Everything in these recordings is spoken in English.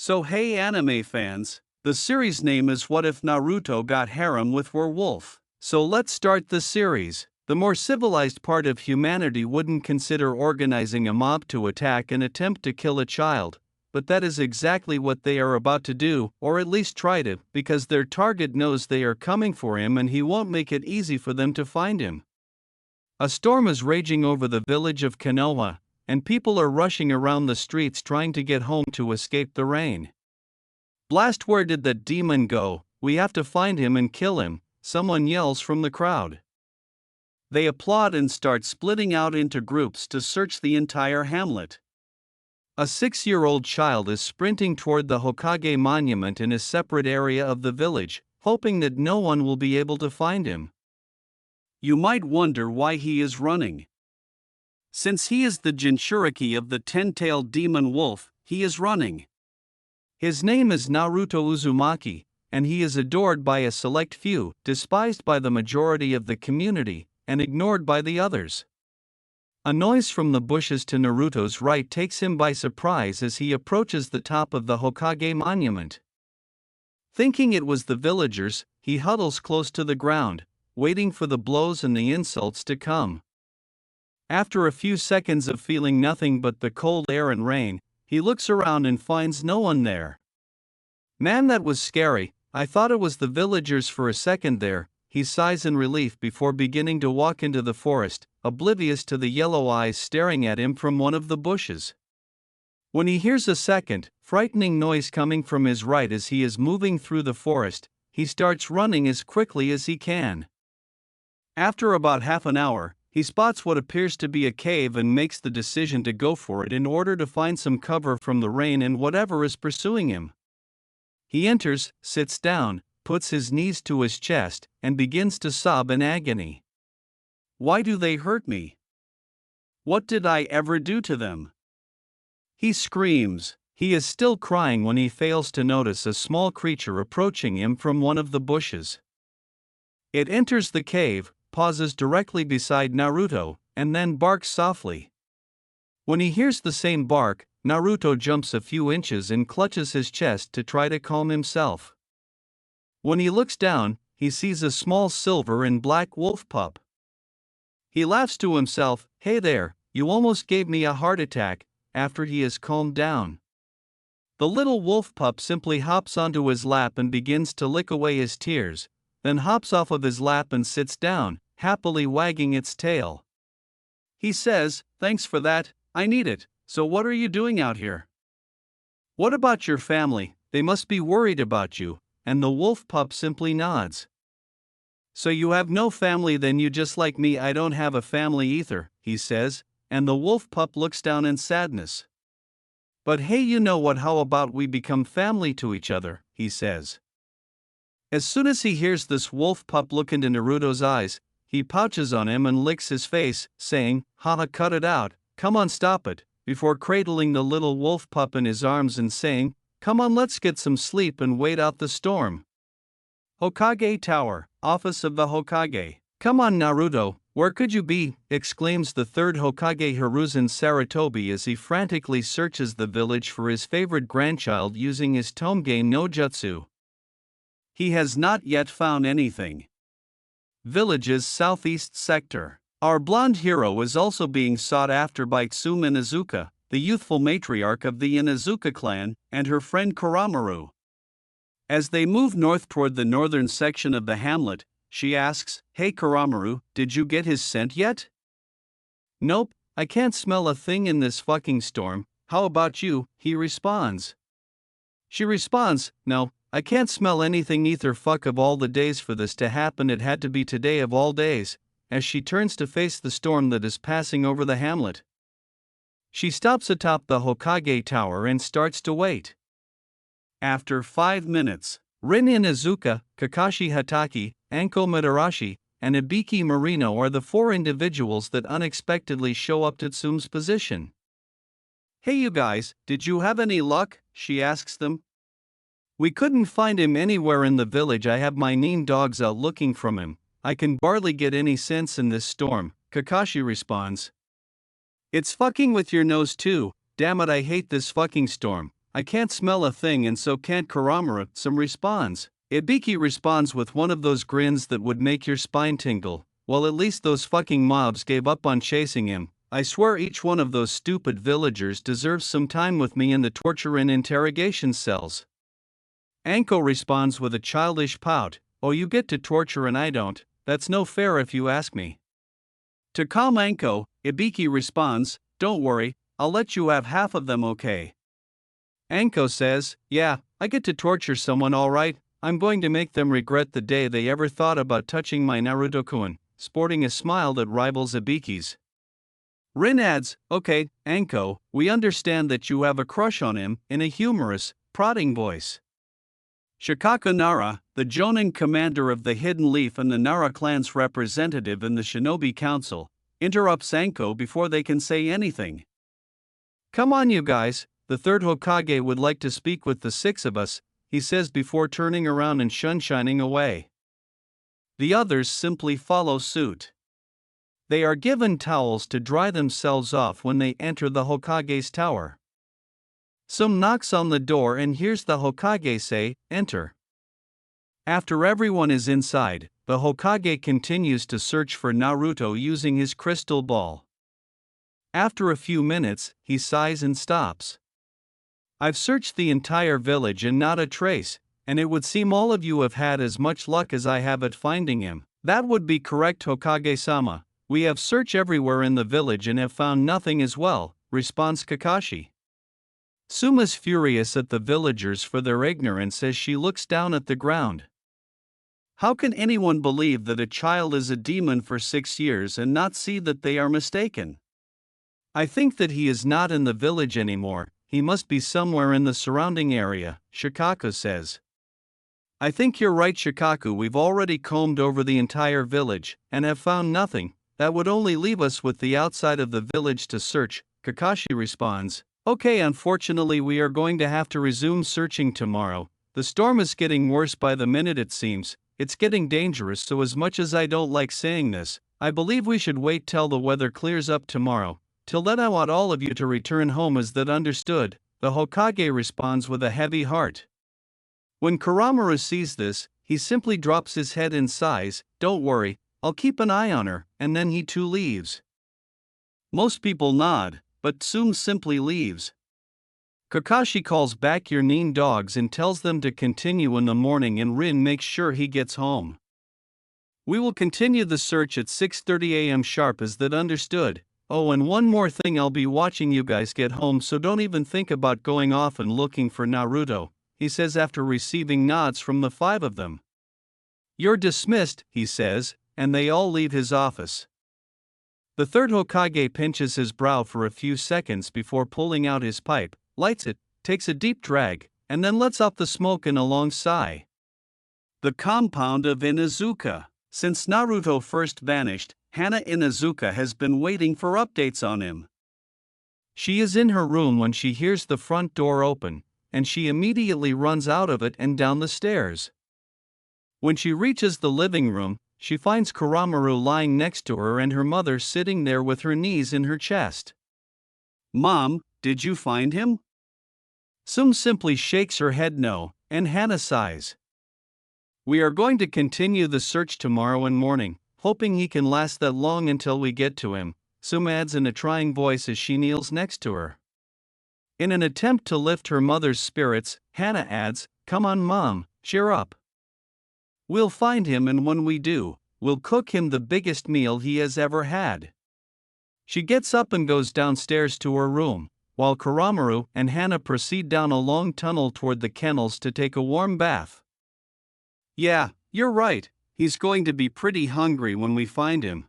So hey anime fans, the series name is What If Naruto Got Harem with Werewolf? So let's start the series. The more civilized part of humanity wouldn't consider organizing a mob to attack and attempt to kill a child, but that is exactly what they are about to do, or at least try to, because their target knows they are coming for him and he won't make it easy for them to find him. A storm is raging over the village of Konoha, and people are rushing around the streets trying to get home to escape the rain. "Blast, where did that demon go? We have to find him and kill him," someone yells from the crowd. They applaud and start splitting out into groups to search the entire hamlet. A 6-year-old child is sprinting toward the Hokage monument in a separate area of the village, hoping that no one will be able to find him. You might wonder why he is running. Since he is the Jinchuriki of the 10-tailed demon wolf, he is running. His name is Naruto Uzumaki, and he is adored by a select few, despised by the majority of the community, and ignored by the others. A noise from the bushes to Naruto's right takes him by surprise as he approaches the top of the Hokage monument. Thinking it was the villagers, he huddles close to the ground, waiting for the blows and the insults to come. After a few seconds of feeling nothing but the cold air and rain, he looks around and finds no one there. "Man, that was scary. I thought it was the villagers for a second there," he sighs in relief before beginning to walk into the forest, oblivious to the yellow eyes staring at him from one of the bushes. When he hears a second, frightening noise coming from his right as he is moving through the forest, he starts running as quickly as he can. After about half an hour, he spots what appears to be a cave and makes the decision to go for it in order to find some cover from the rain and whatever is pursuing him. He enters, sits down, puts his knees to his chest, and begins to sob in agony. "Why do they hurt me? What did I ever do to them?" He screams. He is still crying when he fails to notice a small creature approaching him from one of the bushes. It enters the cave, pauses directly beside Naruto, and then barks softly. When he hears the same bark, Naruto jumps a few inches and clutches his chest to try to calm himself. When he looks down, he sees a small silver and black wolf pup. He laughs to himself, "Hey there, you almost gave me a heart attack," after he has calmed down. The little wolf pup simply hops onto his lap and begins to lick away his tears, then hops off of his lap and sits down, happily wagging its tail. He says, "Thanks for that, I need it. So what are you doing out here? What about your family? They must be worried about you," and the wolf pup simply nods. "So you have no family then? You just like me." "I don't have a family either," he says, and the wolf pup looks down in sadness. "But hey, you know what, how about we become family to each other," he says. As soon as he hears this, wolf pup look into Naruto's eyes, he pouches on him and licks his face, saying, "Haha, cut it out, come on, stop it," before cradling the little wolf pup in his arms and saying, "Come on, let's get some sleep and wait out the storm." Hokage Tower, Office of the Hokage. "Come on, Naruto, where could you be?" exclaims the third Hokage, Hiruzen Sarutobi, as he frantically searches the village for his favorite grandchild using his Tomge no Jutsu. He has not yet found anything. Village's southeast sector. Our blonde hero is also being sought after by Tsume Inuzuka, the youthful matriarch of the Inuzuka clan, and her friend Kuramaru. As they move north toward the northern section of the hamlet, she asks, "Hey Kuramaru, did you get his scent yet?" "Nope, I can't smell a thing in this fucking storm. How about you?" he responds. She responds, "No, I can't smell anything either. Fuck, of all the days for this to happen, it had to be today of all days," as she turns to face the storm that is passing over the hamlet. She stops atop the Hokage Tower and starts to wait. After 5 minutes, Rin Inuzuka, Kakashi Hatake, Anko Madarashi, and Ibiki Marino are the 4 individuals that unexpectedly show up to Tsume's position. "Hey you guys, did you have any luck?" she asks them. "We couldn't find him anywhere in the village. I have my nin dogs out looking for him. I can barely get any sense in this storm," Kakashi responds. "It's fucking with your nose too, damn it, I hate this fucking storm. I can't smell a thing and so can't Kuramaru, Some responds. Ibiki responds with one of those grins that would make your spine tingle. Well, at least those fucking mobs gave up on chasing him. I swear each one of those stupid villagers deserves some time with me in the torture and interrogation cells. Anko responds with a childish pout. Oh, you get to torture and I don't. That's no fair if you ask me. To calm Anko, Ibiki responds, don't worry, I'll let you have half of them, okay? Anko says, yeah, I get to torture someone alright, I'm going to make them regret the day they ever thought about touching my Naruto-kun, sporting a smile that rivals Ibiki's. Rin adds, okay, Anko, we understand that you have a crush on him, in a humorous, prodding voice. Shikaku Nara, the Jonin commander of the Hidden Leaf and the Nara clan's representative in the Shinobi Council, interrupts Anko before they can say anything. Come on, you guys, the third Hokage would like to speak with the six of us, he says before turning around and shining away. The others simply follow suit. They are given towels to dry themselves off when they enter the Hokage's tower. Some knocks on the door and hears the Hokage say, enter. After everyone is inside, the Hokage continues to search for Naruto using his crystal ball. After a few minutes, he sighs and stops. I've searched the entire village and not a trace, and it would seem all of you have had as much luck as I have at finding him. That would be correct, Hokage-sama. We have searched everywhere in the village and have found nothing as well, responds Kakashi. Suma's furious at the villagers for their ignorance as she looks down at the ground. How can anyone believe that a child is a demon for 6 years and not see that they are mistaken? I think that he is not in the village anymore, he must be somewhere in the surrounding area, Shikaku says. I think you're right, Shikaku, we've already combed over the entire village, and have found nothing, that would only leave us with the outside of the village to search, Kakashi responds. Okay, unfortunately we are going to have to resume searching tomorrow. The storm is getting worse by the minute it seems, it's getting dangerous, so as much as I don't like saying this, I believe we should wait till the weather clears up tomorrow. Till then I want all of you to return home, is that understood? The Hokage responds with a heavy heart. When Kuramaru sees this, he simply drops his head and sighs, don't worry, I'll keep an eye on her, and then he too leaves. Most people nod, but Tsum simply leaves. Kakashi calls back your Nin dogs and tells them to continue in the morning, and Rin makes sure he gets home. We will continue the search at 6:30 a.m. sharp, is that understood? Oh, and one more thing, I'll be watching you guys get home, so don't even think about going off and looking for Naruto, he says after receiving nods from the 5 of them. You're dismissed, he says, and they all leave his office. The third Hokage pinches his brow for a few seconds before pulling out his pipe, lights it, takes a deep drag, and then lets off the smoke in a long sigh. The compound of Inuzuka. Since Naruto first vanished, Hana Inuzuka has been waiting for updates on him. She is in her room when she hears the front door open, and she immediately runs out of it and down the stairs. When she reaches the living room, she finds Kuramaru lying next to her and her mother sitting there with her knees in her chest. Mom, did you find him? Tsum simply shakes her head no, and Hana sighs. We are going to continue the search tomorrow and morning, hoping he can last that long until we get to him, Tsum adds in a trying voice as she kneels next to her. In an attempt to lift her mother's spirits, Hana adds, come on Mom, cheer up. We'll find him, and when we do, we'll cook him the biggest meal he has ever had. She gets up and goes downstairs to her room, while Kuramaru and Hana proceed down a long tunnel toward the kennels to take a warm bath. Yeah, you're right, he's going to be pretty hungry when we find him.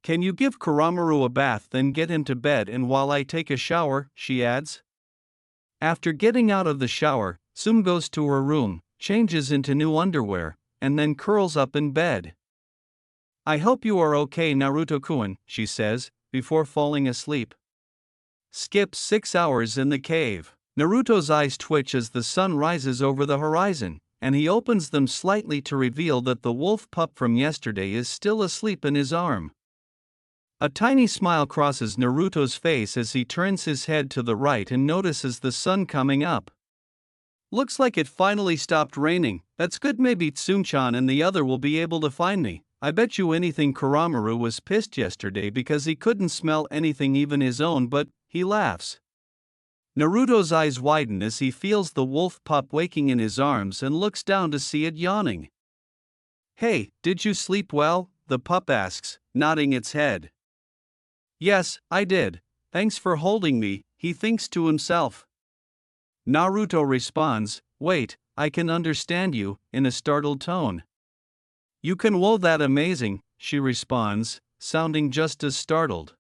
Can you give Kuramaru a bath, then get him to bed, and while I take a shower, she adds. After getting out of the shower, Tsum goes to her room, changes into new underwear, and then curls up in bed. I hope you are okay, Naruto-kun, she says, before falling asleep. Skip 6 hours in the cave. Naruto's eyes twitch as the sun rises over the horizon, and he opens them slightly to reveal that the wolf pup from yesterday is still asleep in his arm. A tiny smile crosses Naruto's face as he turns his head to the right and notices the sun coming up. Looks like it finally stopped raining. That's good, maybe Tsunchan and the other will be able to find me. I bet you anything Kuramaru was pissed yesterday because he couldn't smell anything, even his own, but he laughs. Naruto's eyes widen as he feels the wolf pup waking in his arms and looks down to see it yawning. Hey, did you sleep well? The pup asks, nodding its head. Yes, I did. Thanks for holding me, he thinks to himself. Naruto responds, wait, I can understand you, in a startled tone. You can, whoa, that amazing, she responds, sounding just as startled.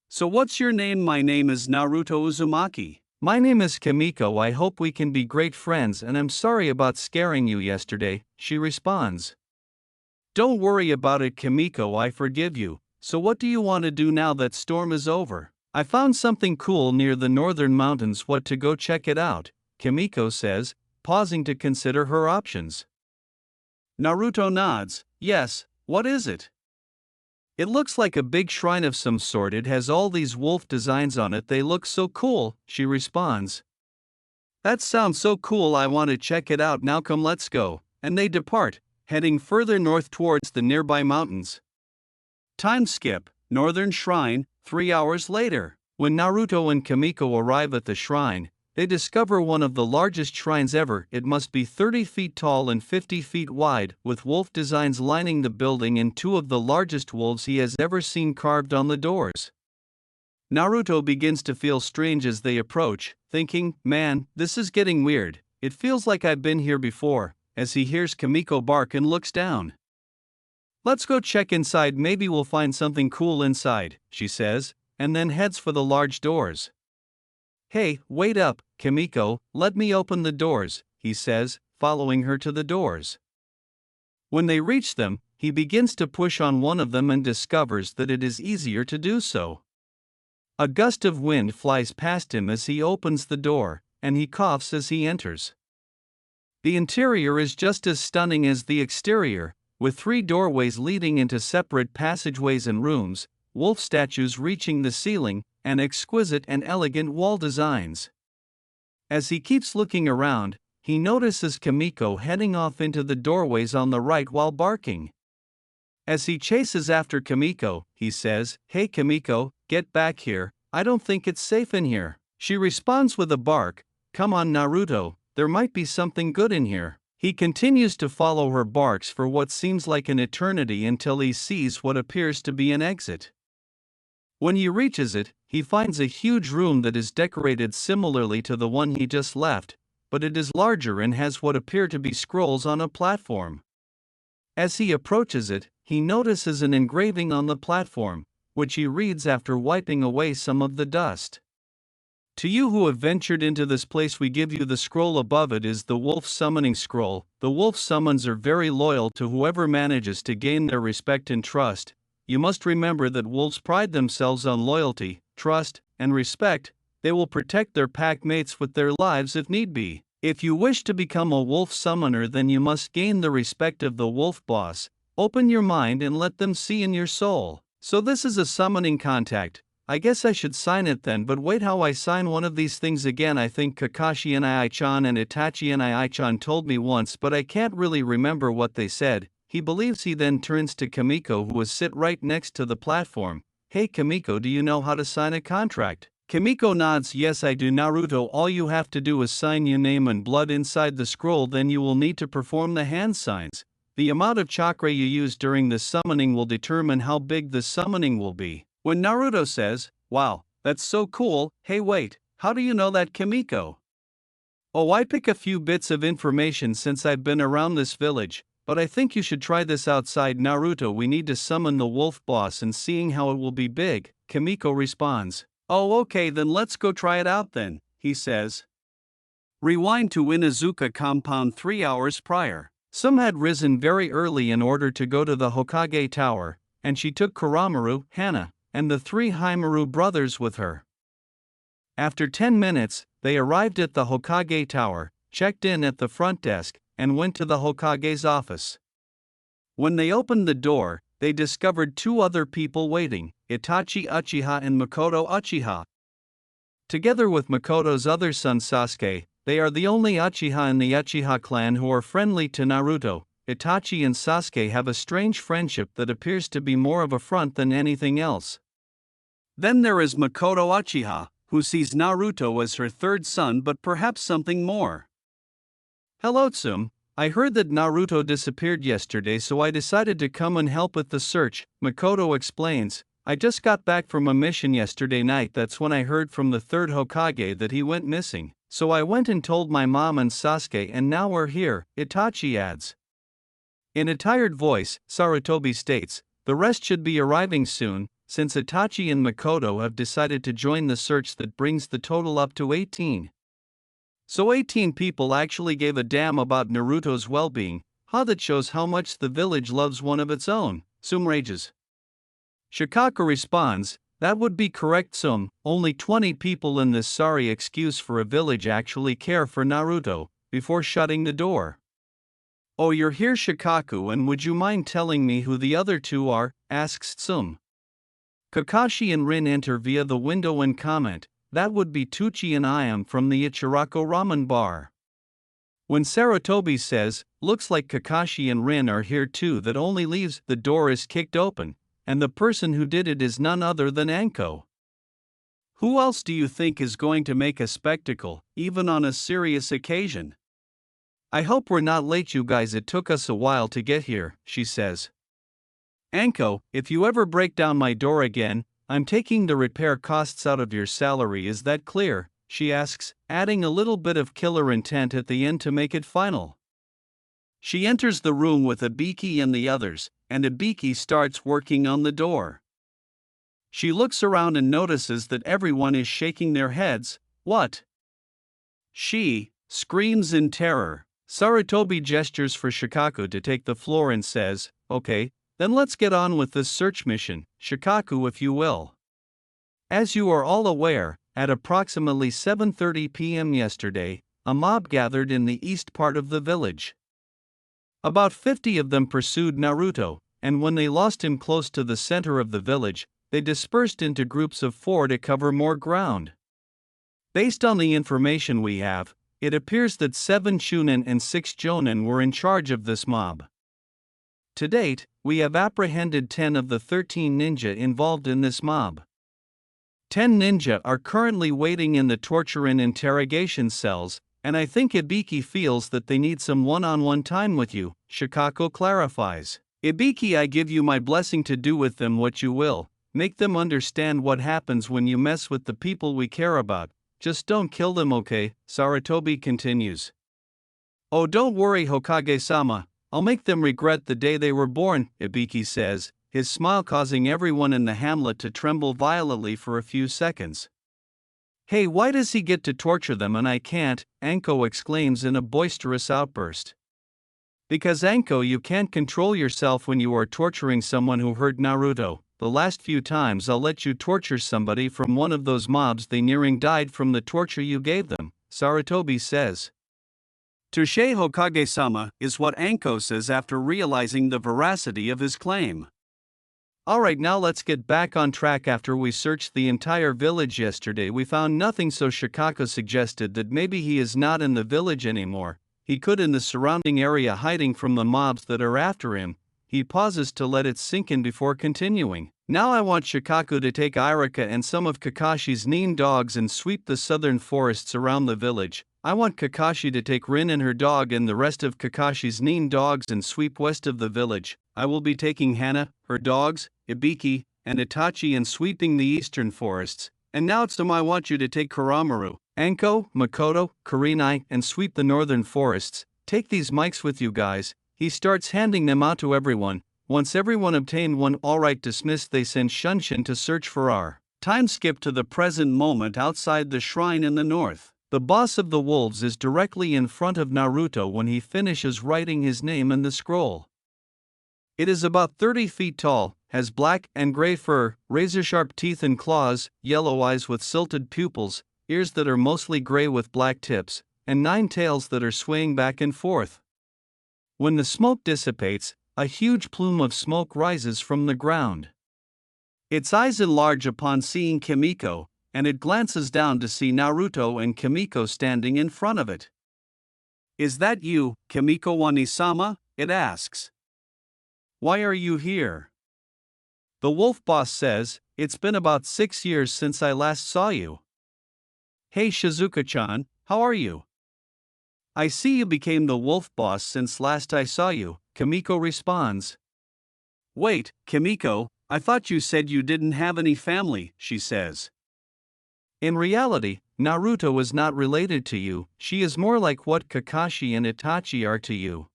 So what's your name? My name is Naruto Uzumaki. My name is Kimiko. I hope we can be great friends and I'm sorry about scaring you yesterday, she responds. Don't worry about it, Kimiko, I forgive you. So what do you want to do now that storm is over? I found something cool near the northern mountains. What, to go check it out? Kimiko says, pausing to consider her options. Naruto nods. Yes, what is it? It looks like a big shrine of some sort. It has all these wolf designs on it. They look so cool, she responds. That sounds so cool, I want to check it out. Now come, let's go. And they depart, heading further north towards the nearby mountains. Time skip, Northern Shrine, 3 hours later. When Naruto and Kimiko arrive at the shrine, they discover one of the largest shrines ever. It must be 30 feet tall and 50 feet wide, with wolf designs lining the building and 2 of the largest wolves he has ever seen carved on the doors. Naruto begins to feel strange as they approach, thinking, man, this is getting weird. It feels like I've been here before, as he hears Kimiko bark and looks down. Let's go check inside, maybe we'll find something cool inside, she says, and then heads for the large doors. Hey, wait up, Kimiko, let me open the doors, he says, following her to the doors. When they reach them, he begins to push on one of them and discovers that it is easier to do so. A gust of wind flies past him as he opens the door, and he coughs as he enters. The interior is just as stunning as the exterior, with 3 doorways leading into separate passageways and rooms, wolf statues reaching the ceiling, and exquisite and elegant wall designs. As he keeps looking around, he notices Kimiko heading off into the doorways on the right while barking. As he chases after Kimiko, he says, Hey Kimiko, get back here, I don't think it's safe in here. She responds with a bark, Come on Naruto, there might be something good in here. He continues to follow her barks for what seems like an eternity until he sees what appears to be an exit. When he reaches it, he finds a huge room that is decorated similarly to the one he just left, but it is larger and has what appear to be scrolls on a platform. As he approaches it, he notices an engraving on the platform, which he reads after wiping away some of the dust. To you who have ventured into this place, we give you the scroll. Above it is the wolf summoning scroll. The wolf summons are very loyal to whoever manages to gain their respect and trust. You must remember that wolves pride themselves on loyalty, trust, and respect. They will protect their pack mates with their lives if need be. If you wish to become a wolf summoner, then you must gain the respect of the wolf boss. Open your mind and let them see in your soul. So this is a summoning contact. I guess I should sign it then, but wait, how I sign one of these things again? I think Kakashi Nii-chan and Itachi Nii-chan told me once, but I can't really remember what they said. He believes. He then turns to Kimiko, who was sit right next to the platform. Hey Kimiko, do you know how to sign a contract? Kimiko nods. Yes I do Naruto, all you have to do is sign your name and blood inside the scroll, then you will need to perform the hand signs. The amount of chakra you use during the summoning will determine how big the summoning will be. When Naruto says, wow, that's so cool, hey wait, how do you know that Kimiko? Oh, I pick a few bits of information since I've been around this village, but I think you should try this outside. Naruto, we need to summon the wolf boss and seeing how it will be big, Kimiko responds. Oh okay, then let's go try it out then, he says. Rewind to Inuzuka compound 3 hours prior. Some had risen very early in order to go to the Hokage Tower, and she took Kuramaru, Hana, and the 3 Haimaru brothers with her. After 10 minutes, they arrived at the Hokage Tower, checked in at the front desk, and went to the Hokage's office. When they opened the door, they discovered two other people waiting, Itachi Uchiha and Makoto Uchiha. Together with Makoto's other son Sasuke, they are the only Uchiha in the Uchiha clan who are friendly to Naruto. Itachi and Sasuke have a strange friendship that appears to be more of a front than anything else. Then there is Makoto Uchiha, who sees Naruto as her third son but perhaps something more. Hello Tsum, I heard that Naruto disappeared yesterday, so I decided to come and help with the search, Makoto explains. I just got back from a mission yesterday night. That's when I heard from the third Hokage that he went missing, so I went and told my mom and Sasuke, and now we're here, Itachi adds. In a tired voice, Sarutobi states, the rest should be arriving soon, since Itachi and Makoto have decided to join the search that brings the total up to 18. So 18 people actually gave a damn about Naruto's well-being. That shows how much the village loves one of its own, Tsum rages. Shikaku responds, that would be correct Tsum, only 20 people in this sorry excuse for a village actually care for Naruto, before shutting the door. Oh, you're here Shikaku, and would you mind telling me who the other two are, asks Tsum. Kakashi and Rin enter via the window and comment, that would be Tucci and I am from the Ichirako ramen bar. When Sarutobi says, looks like Kakashi and Rin are here too, that only leaves the door is kicked open, and the person who did it is none other than Anko. Who else do you think is going to make a spectacle, even on a serious occasion? I hope we're not late you guys, it took us a while to get here, she says. Anko, if you ever break down my door again, I'm taking the repair costs out of your salary, is that clear? She asks, adding a little bit of killer intent at the end to make it final. She enters the room with Ibiki and the others, and Ibiki starts working on the door. She looks around and notices that everyone is shaking their heads. What? She screams in terror. Sarutobi gestures for Shikaku to take the floor and says, okay, then let's get on with this search mission, Shikaku, if you will. As you are all aware, at approximately 7:30 p.m. yesterday, a mob gathered in the east part of the village. About 50 of them pursued Naruto, and when they lost him close to the center of the village, they dispersed into groups of 4 to cover more ground. Based on the information we have, it appears that 7 Chunin and 6 Jonin were in charge of this mob. To date, we have apprehended 10 of the 13 ninja involved in this mob. 10 ninja are currently waiting in the torture and interrogation cells, and I think Ibiki feels that they need some one-on-one time with you, Shikaku clarifies. Ibiki, I give you my blessing to do with them what you will. Make them understand what happens when you mess with the people we care about. Just don't kill them, okay? Sarutobi continues. Oh, don't worry, Hokage-sama. I'll make them regret the day they were born, Ibiki says, his smile causing everyone in the hamlet to tremble violently for a few seconds. Hey, why does he get to torture them and I can't? Anko exclaims in a boisterous outburst. Because Anko, you can't control yourself when you are torturing someone who hurt Naruto. The last few times I'll let you torture somebody from one of those mobs, they nearing died from the torture you gave them, Sarutobi says. Touche, Hokage-sama, is what Anko says after realizing the veracity of his claim. Alright, now let's get back on track. After we searched the entire village yesterday, we found nothing, so Shikaku suggested that maybe he is not in the village anymore. He could in the surrounding area, hiding from the mobs that are after him. He pauses to let it sink in before continuing. Now I want Shikaku to take Irika and some of Kakashi's nin dogs and sweep the southern forests around the village. I want Kakashi to take Rin and her dog and the rest of Kakashi's nin dogs and sweep west of the village. I will be taking Hana, her dogs, Ibiki, and Itachi and sweeping the eastern forests. And now Tsum, I want you to take Kuramaru, Anko, Makoto, Kurenai, and sweep the northern forests. Take these mics with you guys. He starts handing them out to everyone. Once everyone obtained one, alright, dismissed, they send Shunshin to search for our time skip to the present moment outside the shrine in the north. The boss of the wolves is directly in front of Naruto when he finishes writing his name in the scroll. It is about 30 feet tall, has black and gray fur, razor-sharp teeth and claws, yellow eyes with silted pupils, ears that are mostly gray with black tips, and 9 tails that are swaying back and forth. When the smoke dissipates, a huge plume of smoke rises from the ground. Its eyes enlarge upon seeing Kimiko, and it glances down to see Naruto and Kimiko standing in front of it. "Is that you, Kimiko Wani-sama?" it asks. "Why are you here?" The wolf boss says, "It's been about 6 years since I last saw you." "Hey Shizuka-chan, how are you?" "I see you became the wolf boss since last I saw you," Kimiko responds. "Wait, Kimiko, I thought you said you didn't have any family," she says. "In reality, Naruto is not related to you, she is more like what Kakashi and Itachi are to you."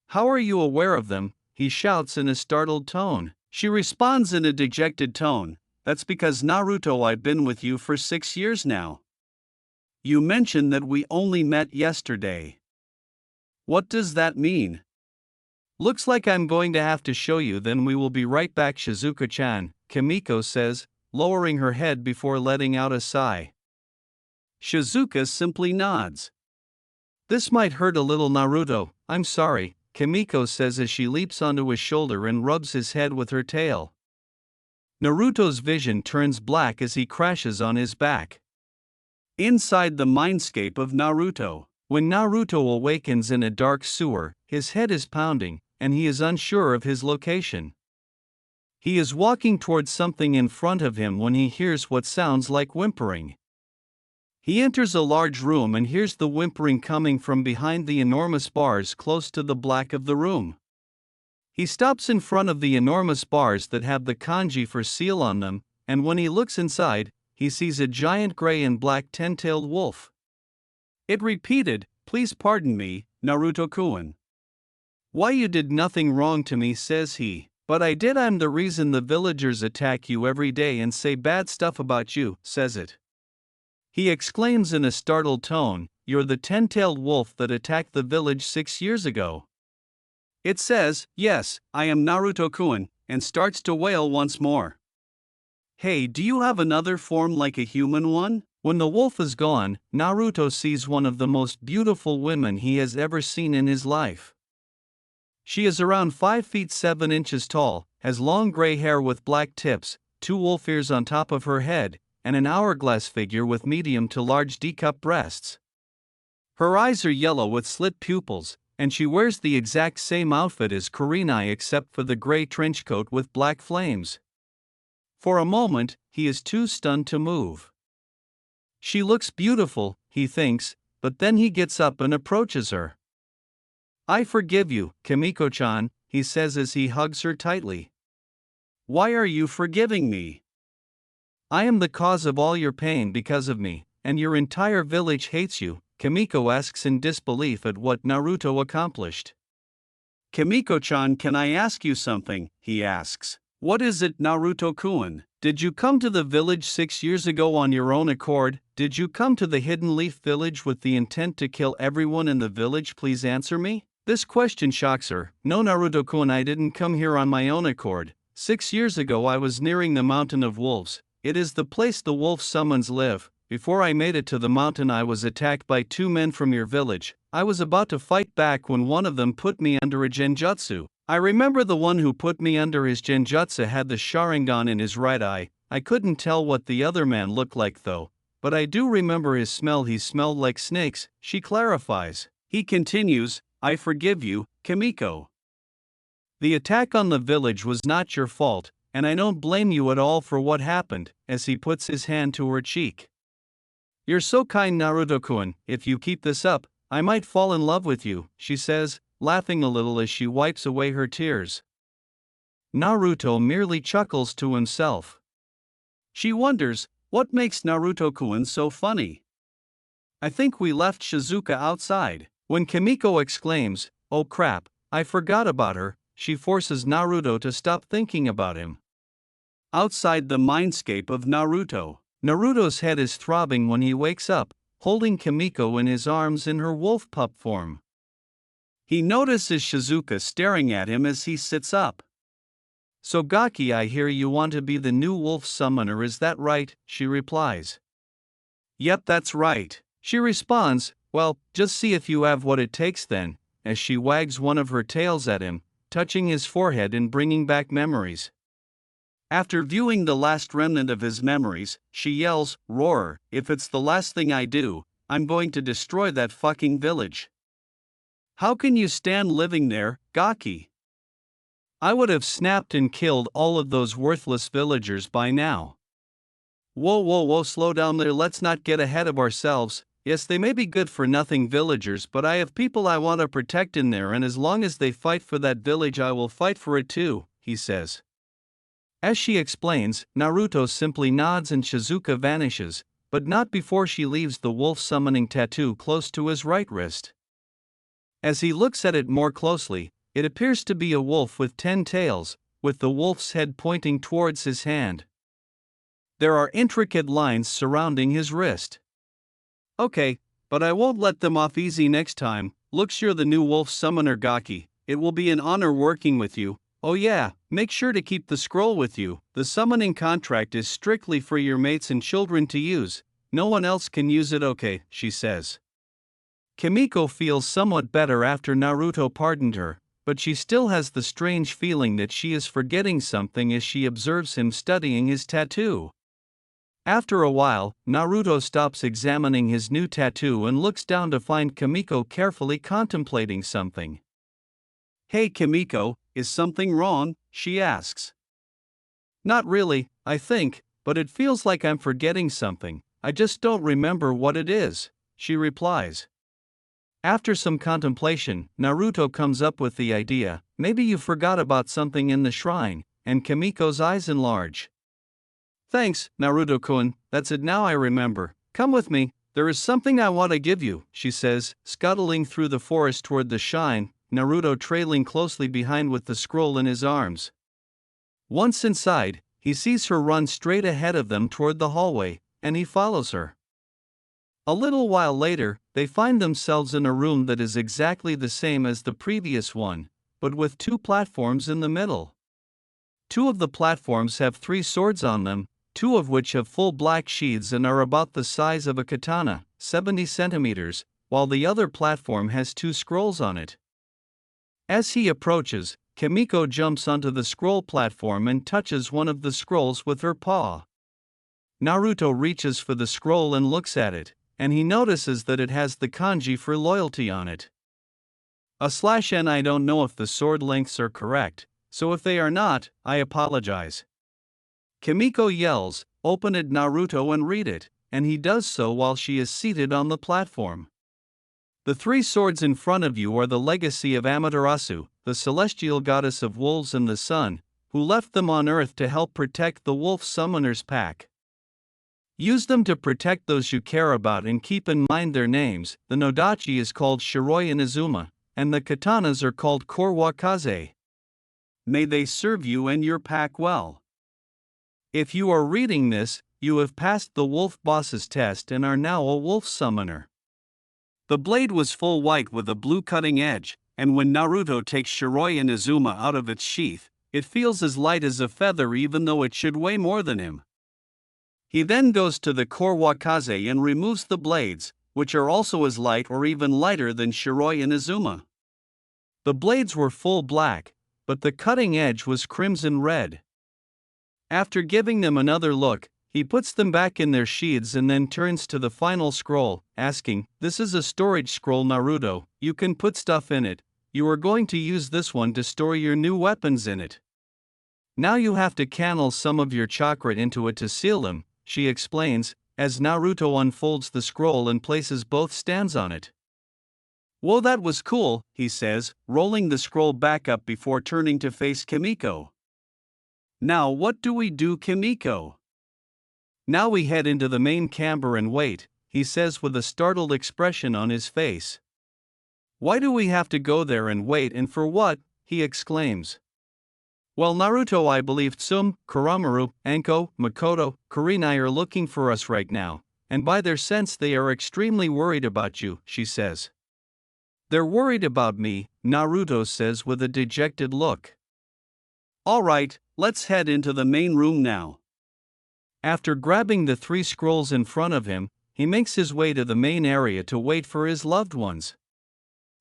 "How are you aware of them?" he shouts in a startled tone. She responds in a dejected tone, "That's because Naruto, I've been with you for 6 years now. You mentioned that we only met yesterday. What does that mean?" "Looks like I'm going to have to show you, then we will be right back Shizuka-chan," Kimiko says, lowering her head before letting out a sigh. Shizuka simply nods. "This might hurt a little Naruto, I'm sorry," Kimiko says as she leaps onto his shoulder and rubs his head with her tail. Naruto's vision turns black as he crashes on his back. Inside the mindscape of Naruto, when Naruto awakens in a dark sewer, his head is pounding, and he is unsure of his location. He is walking towards something in front of him when he hears what sounds like whimpering. He enters a large room and hears the whimpering coming from behind the enormous bars close to the back of the room. He stops in front of the enormous bars that have the kanji for seal on them, and when he looks inside, he sees a giant gray and black ten-tailed wolf. It repeated, "Please pardon me, Naruto-kun. Why, you did nothing wrong to me," says he. "But I did. I'm the reason the villagers attack you every day and say bad stuff about you," says it. He exclaims in a startled tone, "You're the ten-tailed wolf that attacked the village 6 years ago." It says, "Yes, I am Naruto-kun," and starts to wail once more. "Hey, do you have another form like a human one?" When the wolf is gone, Naruto sees one of the most beautiful women he has ever seen in his life. She is around 5 feet 7 inches tall, has long gray hair with black tips, 2 wolf ears on top of her head, and an hourglass figure with medium to large D-cup breasts. Her eyes are yellow with slit pupils, and she wears the exact same outfit as Kurenai except for the gray trench coat with black flames. For a moment, he is too stunned to move. She looks beautiful, he thinks, but then he gets up and approaches her. "I forgive you, Kimiko-chan," he says as he hugs her tightly. "Why are you forgiving me?" "I am the cause of all your pain because of me, and your entire village hates you," Kimiko asks in disbelief at what Naruto accomplished. "Kimiko-chan, can I ask you something?" he asks. "What is it, Naruto-kun? Did you come to the village 6 years ago on your own accord? Did you come to the Hidden Leaf village with the intent to kill everyone in the village? Please answer me." This question shocks her. "No, Naruto-kun, I didn't come here on my own accord. 6 years ago I was nearing the Mountain of Wolves. It is the place the wolf summons live. Before I made it to the mountain I was attacked by 2 men from your village. I was about to fight back when one of them put me under a genjutsu. I remember the one who put me under his genjutsu had the Sharingan in his right eye. I couldn't tell what the other man looked like though, but I do remember his smell. He smelled like snakes," she clarifies. He continues, "I forgive you, Kimiko. The attack on the village was not your fault, and I don't blame you at all for what happened," as he puts his hand to her cheek. "You're so kind, Naruto-kun. If you keep this up, I might fall in love with you," she says, laughing a little as she wipes away her tears. Naruto merely chuckles to himself. She wonders, what makes Naruto-kun so funny? "I think we left Shizuka outside." When Kimiko exclaims, "Oh crap, I forgot about her," she forces Naruto to stop thinking about him. Outside the mindscape of Naruto, Naruto's head is throbbing when he wakes up, holding Kimiko in his arms in her wolf pup form. He notices Shizuka staring at him as he sits up. "So Gaki, I hear you want to be the new wolf summoner, is that right?" she replies. "Yep, that's right." She responds, "Well, just see if you have what it takes then," as she wags one of her tails at him, touching his forehead and bringing back memories. After viewing the last remnant of his memories, she yells, "Roar, if it's the last thing I do, I'm going to destroy that fucking village. How can you stand living there, Gaki? I would have snapped and killed all of those worthless villagers by now." Whoa, whoa, whoa, slow down there, let's not get ahead of ourselves. Yes, they may be good for nothing villagers, but I have people I want to protect in there, and as long as they fight for that village, I will fight for it too, he says. As she explains, Naruto simply nods and Shizuka vanishes, but not before she leaves the wolf summoning tattoo close to his right wrist. As he looks at it more closely, it appears to be a wolf with 10 tails, with the wolf's head pointing towards his hand. There are intricate lines surrounding his wrist. Okay, but I won't let them off easy next time. Looks you're the new wolf summoner, Gaki. It will be an honor working with you. Oh yeah, make sure to keep the scroll with you. The summoning contract is strictly for your mates and children to use. No one else can use it, okay, she says. Kimiko feels somewhat better after Naruto pardoned her, but she still has the strange feeling that she is forgetting something as she observes him studying his tattoo. After a while, Naruto stops examining his new tattoo and looks down to find Kimiko carefully contemplating something. "Hey Kimiko, is something wrong?" she asks. "Not really, I think, but it feels like I'm forgetting something. I just don't remember what it is," she replies. After some contemplation, Naruto comes up with the idea, "Maybe you forgot about something in the shrine," and Kimiko's eyes enlarge. "Thanks, Naruto-kun, that's it, now I remember. Come with me, there is something I want to give you," she says, scuttling through the forest toward the shrine, Naruto trailing closely behind with the scroll in his arms. Once inside, he sees her run straight ahead of them toward the hallway, and he follows her. A little while later, they find themselves in a room that is exactly the same as the previous one, but with 2 platforms in the middle. 2 of the platforms have 3 swords on them, 2 of which have full black sheaths and are about the size of a katana, 70 centimeters, while the other platform has 2 scrolls on it. As he approaches, Kimiko jumps onto the scroll platform and touches one of the scrolls with her paw. Naruto reaches for the scroll and looks at it, and he notices that it has the kanji for loyalty on it. /n I don't know if the sword lengths are correct, so if they are not, I apologize. Kimiko yells, "Open it, Naruto, and read it," and he does so while she is seated on the platform. "The 3 swords in front of you are the legacy of Amaterasu, the celestial goddess of wolves and the sun, who left them on earth to help protect the wolf summoners pack. Use them to protect those you care about and keep in mind their names. The Nodachi is called Shiroi Inazuma, and the katanas are called Korwakaze. May they serve you and your pack well. If you are reading this, you have passed the wolf boss's test and are now a wolf summoner." The blade was full white with a blue cutting edge, and when Naruto takes Shiroi Inazuma out of its sheath, it feels as light as a feather even though it should weigh more than him. He then goes to the Korwakaze and removes the blades, which are also as light or even lighter than Shiroi Inazuma. The blades were full black, but the cutting edge was crimson red. After giving them another look, he puts them back in their sheaths and then turns to the final scroll, asking, "This is a storage scroll, Naruto, you can put stuff in it. You are going to use this one to store your new weapons in it. Now you have to channel some of your chakra into it to seal them," she explains, as Naruto unfolds the scroll and places both stands on it. "Whoa, that was cool," he says, rolling the scroll back up before turning to face Kimiko. "Now what do we do, Kimiko?" "Now we head into the main chamber and wait," he says with a startled expression on his face. "Why do we have to go there and wait, and for what?" he exclaims. "Well, Naruto, I believe Tsum, Kuramaru, Anko, Makoto, Kurenai are looking for us right now, and by their sense they are extremely worried about you," she says. "They're worried about me," Naruto says with a dejected look. "All right, let's head into the main room now." After grabbing the 3 scrolls in front of him, he makes his way to the main area to wait for his loved ones.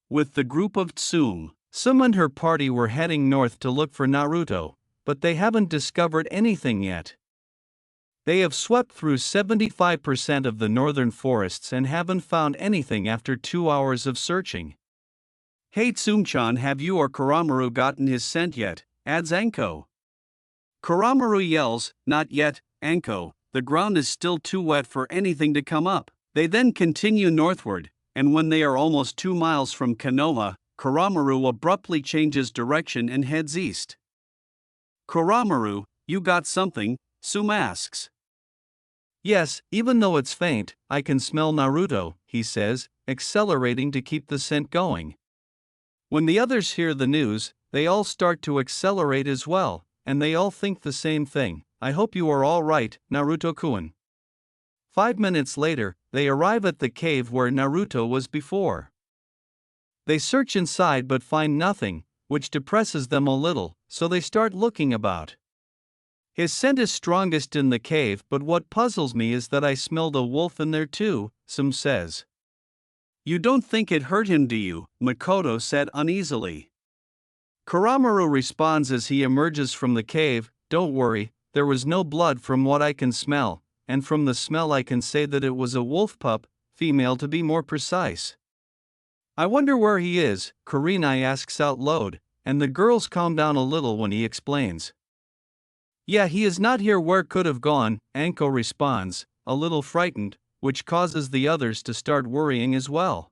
With the group of Tsum, Some and her party were heading north to look for Naruto, but they haven't discovered anything yet. They have swept through 75% of the northern forests and haven't found anything after 2 hours of searching. Hey Tsum-chan, have you or Kuramaru gotten his scent yet? Adds Anko. Kuramaru yells, not yet, Anko, the ground is still too wet for anything to come up. They then continue northward, and when they are almost 2 miles from Konoha, Kuramaru abruptly changes direction and heads east. Kuramaru, you got something? Tsum asks. Yes, even though it's faint, I can smell Naruto, he says, accelerating to keep the scent going. When the others hear the news, they all start to accelerate as well, and they all think the same thing. I hope you are all right, Naruto-kun. 5 minutes later, they arrive at the cave where Naruto was before. They search inside but find nothing, which depresses them a little, so they start looking about. His scent is strongest in the cave, but what puzzles me is that I smelled a wolf in there too, Tsum says. You don't think it hurt him, do you? Makoto said uneasily. Kuramaru responds as he emerges from the cave, don't worry, there was no blood from what I can smell, and from the smell I can say that it was a wolf pup, female to be more precise. I wonder where he is, Kurenai asks out loud, and the girls calm down a little when he explains. Yeah, he is not here. Where could have gone, Anko responds, a little frightened, which causes the others to start worrying as well.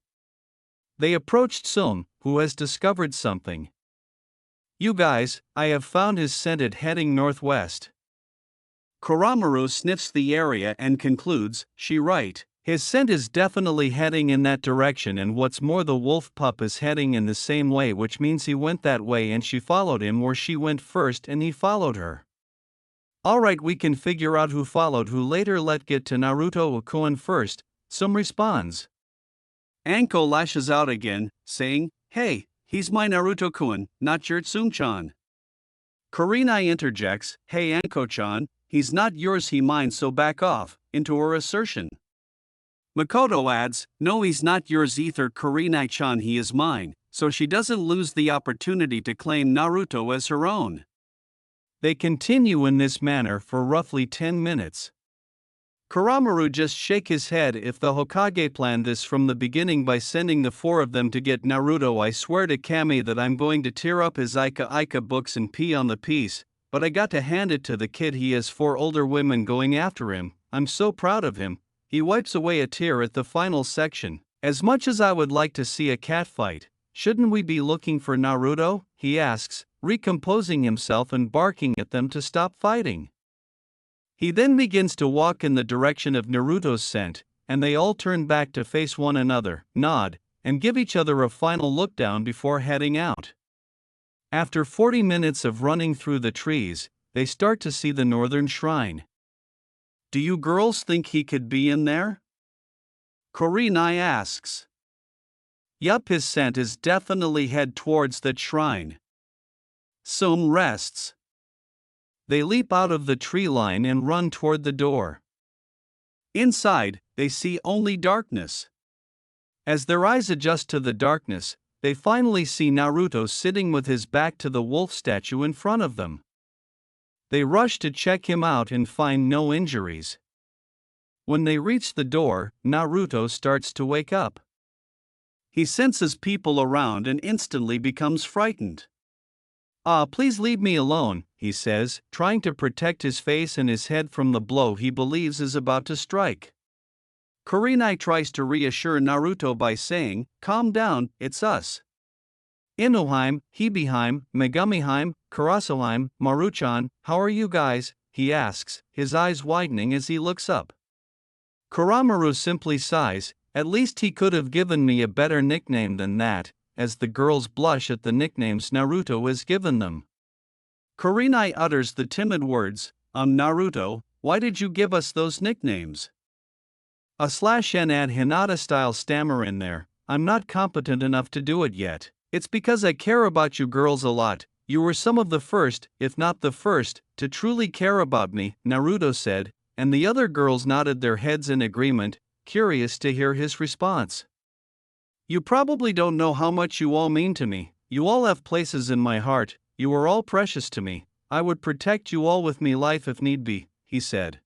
They approached Tsum, who has discovered something. You guys, I have found his scent heading northwest. Kuramaru sniffs the area and concludes, she right. His scent is definitely heading in that direction, and what's more, the wolf pup is heading in the same way, which means he went that way and she followed him, or she went first and he followed her. Alright, we can figure out who followed who later. Let's get to Naruto-kun first, Tsum responds. Anko lashes out again, saying, hey, he's my Naruto-kun, not your Tsum-chan. Kurenai interjects, hey Anko-chan, he's not yours, he mine, so back off, into her assertion. Makoto adds, no, he's not yours either, Kurenai-chan, he is mine, so she doesn't lose the opportunity to claim Naruto as her own. They continue in this manner for roughly 10 minutes. Kuramaru just shake his head. If the Hokage planned this from the beginning by sending the 4 of them to get Naruto, I swear to Kami that I'm going to tear up his Ika books and pee on the piece, but I got to hand it to the kid. He has 4 older women going after him. I'm so proud of him. He wipes away a tear at the final section. As much as I would like to see a cat fight, shouldn't we be looking for Naruto? He asks, recomposing himself and barking at them to stop fighting. He then begins to walk in the direction of Naruto's scent, and they all turn back to face one another, nod, and give each other a final look down before heading out. After 40 minutes of running through the trees, they start to see the northern shrine. Do you girls think he could be in there? Kurenai asks. Yup, his scent is definitely head towards that shrine. Tsum rests. They leap out of the tree line and run toward the door. Inside, they see only darkness. As their eyes adjust to the darkness, they finally see Naruto sitting with his back to the wolf statue in front of them. They rush to check him out and find no injuries. When they reach the door, Naruto starts to wake up. He senses people around and instantly becomes frightened. Please leave me alone, he says, trying to protect his face and his head from the blow he believes is about to strike. Kurenai tries to reassure Naruto by saying, calm down, it's us. Inoheim, Hibiheim, Megumiheim, Karasoheim, Maruchan, how are you guys? He asks, his eyes widening as he looks up. Kuramaru simply sighs, at least he could have given me a better nickname than that, as the girls blush at the nicknames Naruto has given them. Kurenai utters the timid words, Naruto, why did you give us those nicknames? /n add Hinata-style stammer in there, I'm not competent enough to do it yet. It's because I care about you girls a lot. You were some of the first, if not the first, to truly care about me, Naruto said, and the other girls nodded their heads in agreement, curious to hear his response. You probably don't know how much you all mean to me, You all have places in my heart, you are all precious to me. I would protect you all with me life if need be, he said.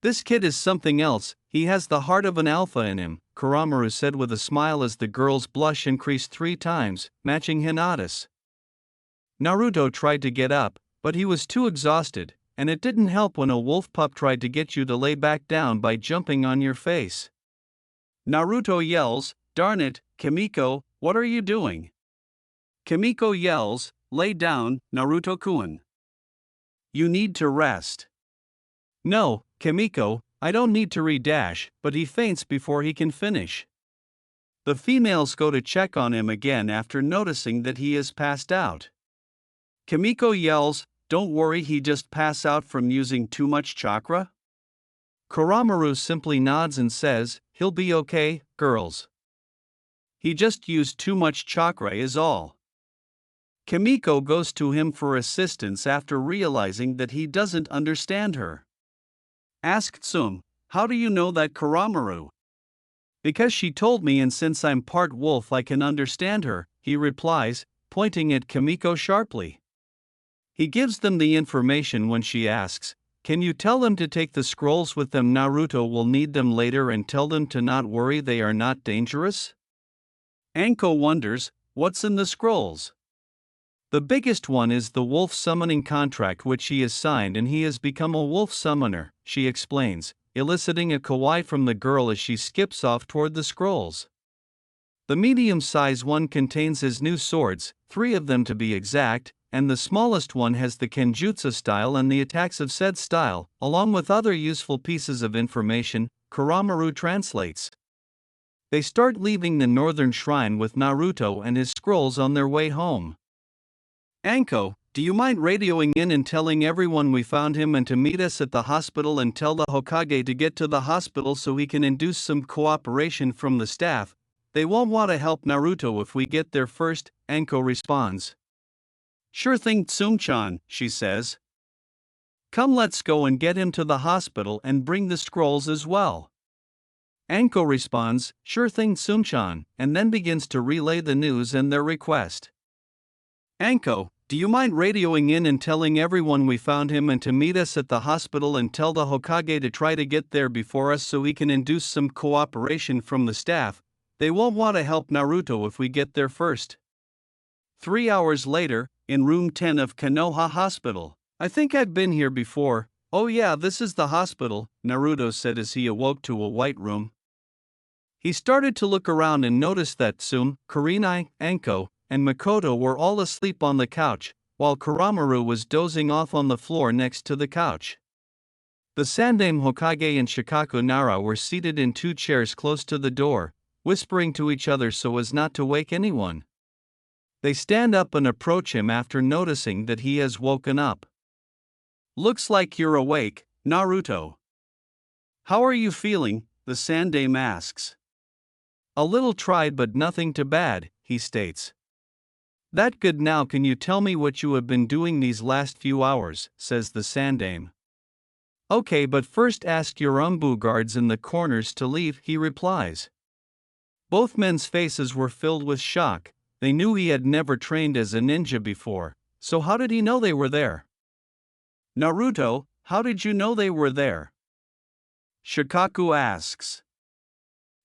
This kid is something else, he has the heart of an alpha in him, Kuramaru said with a smile as the girl's blush increased 3 times, matching Hinata's. Naruto tried to get up, but he was too exhausted, and it didn't help when a wolf pup tried to get you to lay back down by jumping on your face. Naruto yells, "Darn it, Kimiko, what are you doing?" Kimiko yells, "Lay down, Naruto-kun. You need to rest." "No, Kimiko, I don't need to redash," but he faints before he can finish. The females go to check on him again after noticing that he is passed out. Kimiko yells, "Don't worry, he just passed out from using too much chakra?" Kuramaru simply nods and says, "He'll be okay, girls. He just used too much chakra is all." Kimiko goes to him for assistance after realizing that he doesn't understand her. Asked Tsum, "How do you know that, Kuramaru?" "Because she told me, and since I'm part wolf I can understand her," he replies, pointing at Kimiko sharply. He gives them the information when she asks, "Can you tell them to take the scrolls with them? Naruto will need them later, and tell them to not worry, they are not dangerous?" Anko wonders, what's in the scrolls? The biggest one is the wolf summoning contract which he has signed, and he has become a wolf summoner, she explains, eliciting a kawaii from the girl as she skips off toward the scrolls. The medium-sized one contains his new swords, 3 of them to be exact, and the smallest one has the Kenjutsu style and the attacks of said style, along with other useful pieces of information, Kuramaru translates. They start leaving the northern shrine with Naruto and his scrolls on their way home. "Anko, do you mind radioing in and telling everyone we found him and to meet us at the hospital, and tell the Hokage to get to the hospital so he can induce some cooperation from the staff? They won't want to help Naruto if we get there first," Anko responds. "Sure thing, Tsum-chan," she says. "Come, let's go and get him to the hospital and bring the scrolls as well." Anko responds, "Sure thing, Tsum-chan," and then begins to relay the news and their request. "Anko, do you mind radioing in and telling everyone we found him and to meet us at the hospital, and tell the Hokage to try to get there before us so he can induce some cooperation from the staff? They won't want to help Naruto if we get there first." 3 hours later, in room 10 of Konoha Hospital. "I think I've been here before." "Oh yeah, this is the hospital," Naruto said as he awoke to a white room. He started to look around and noticed that Tsum, Kurenai, Anko, and Makoto were all asleep on the couch, while Kuramaru was dozing off on the floor next to the couch. The Sandaime Hokage and Shikaku Nara were seated in 2 chairs close to the door, whispering to each other so as not to wake anyone. They stand up and approach him after noticing that he has woken up. "Looks like you're awake, Naruto. How are you feeling?" the Sandaime asks. "A little tried but nothing too bad," he states. "That good. Now can you tell me what you have been doing these last few hours?" says the Sandaime. "Okay, but first ask your umbu guards in the corners to leave," he replies. Both men's faces were filled with shock. They knew he had never trained as a ninja before, so how did he know they were there? "Naruto, how did you know they were there?" Shikaku asks.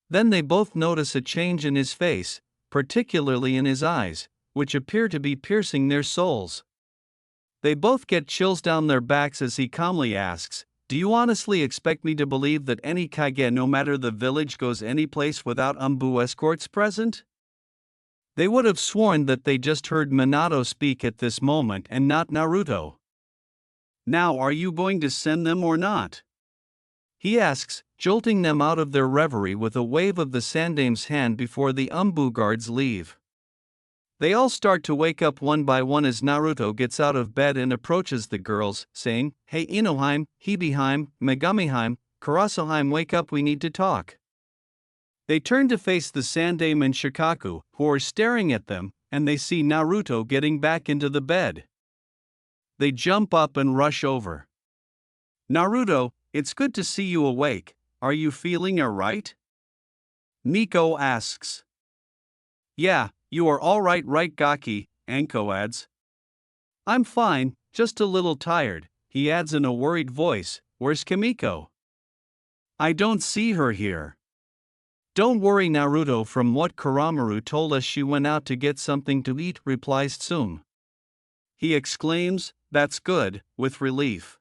Then they both notice a change in his face, particularly in his eyes, which appear to be piercing their souls. They both get chills down their backs as he calmly asks, "Do you honestly expect me to believe that any Kage, no matter the village, goes any place without umbu escorts present?" They would have sworn that they just heard Minato speak at this moment and not Naruto. "Now are you going to send them or not?" he asks, jolting them out of their reverie with a wave of the Sandaime's hand before the umbu guards leave. They all start to wake up one by one as Naruto gets out of bed and approaches the girls, saying, "Hey Inoheim, Hibiheim, Megamiheim, Karasoheim, wake up, we need to talk." They turn to face the Sandaime and Shikaku, who are staring at them, and they see Naruto getting back into the bed. They jump up and rush over. "Naruto, it's good to see you awake. Are you feeling alright?" Miko asks. "Yeah, You are alright, right, Gaki, Anko adds. I'm fine, just a little tired, he adds in a worried voice. Where's Kimiko? I don't see her here. Don't worry, Naruto, from what Kuramaru told us she went out to get something to eat, replies Tsume. He exclaims, that's good, with relief.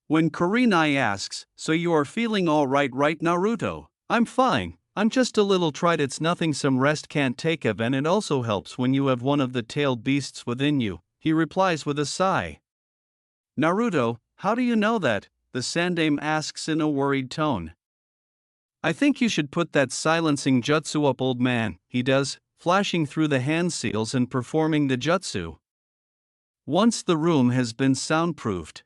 When Kurenai asks, so you are feeling alright, right, Naruto? I'm fine, I'm just a little tried, it's nothing some rest can't take of, and it also helps when you have one of the tailed beasts within you, he replies with a sigh. Naruto, how do you know that? The Sandaime asks in a worried tone. I think you should put that silencing jutsu up, old man, he does, flashing through the hand seals and performing the jutsu. Once the room has been soundproofed.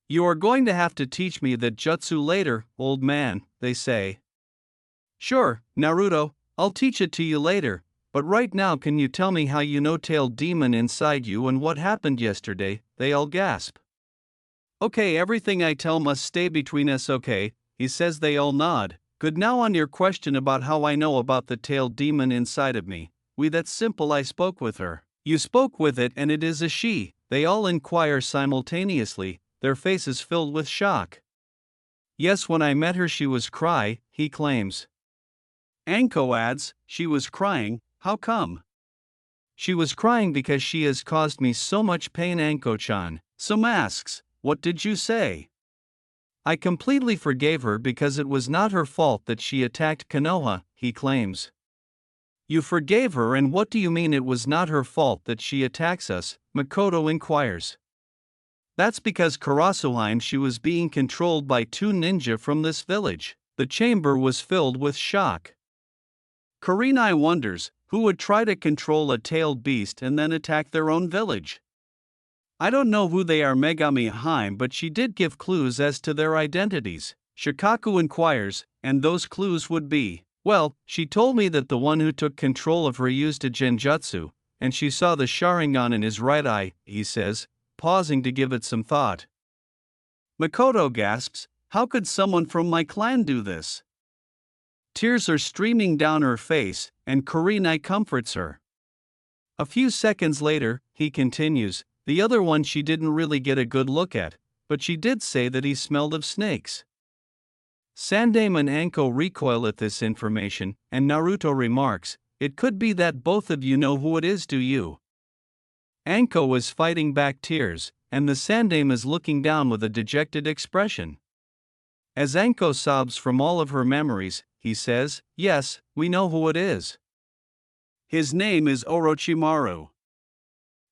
You are going to have to teach me that jutsu later, old man, they say. Sure, Naruto, I'll teach it to you later, but right now can you tell me how you know tailed demon inside you and what happened yesterday, they all gasp. Okay, everything I tell must stay between us, okay, he says. They all nod. Good, now on your question about how I know about the tailed demon inside of me, that's simple, I spoke with her. You spoke with it and it is a she, they all inquire simultaneously, their faces filled with shock. Yes, when I met her she was cry, he claims. Anko adds, she was crying, how come? She was crying because she has caused me so much pain, Anko-chan. Some asks, what did you say? I completely forgave her because it was not her fault that she attacked Konoha, he claims. You forgave her, and what do you mean it was not her fault that she attacks us? Makoto inquires. That's because Karasuheim, she was being controlled by two ninja from this village. The chamber was filled with shock. Kurenai wonders, who would try to control a tailed beast and then attack their own village? I don't know who they are, Megami Haim, but she did give clues as to their identities. Shikaku inquires, and those clues would be, well, she told me that the one who took control of her used a genjutsu, and she saw the Sharingan in his right eye, he says, pausing to give it some thought. Makoto gasps, how could someone from my clan do this? Tears are streaming down her face, and Kurenai comforts her. A few seconds later, he continues, the other one she didn't really get a good look at, but she did say that he smelled of snakes. Sandaime and Anko recoil at this information, and Naruto remarks, it could be that both of you know who it is, do you? Anko is fighting back tears, and the Sandaime is looking down with a dejected expression. As Anko sobs from all of her memories, he says, yes, we know who it is. His name is Orochimaru.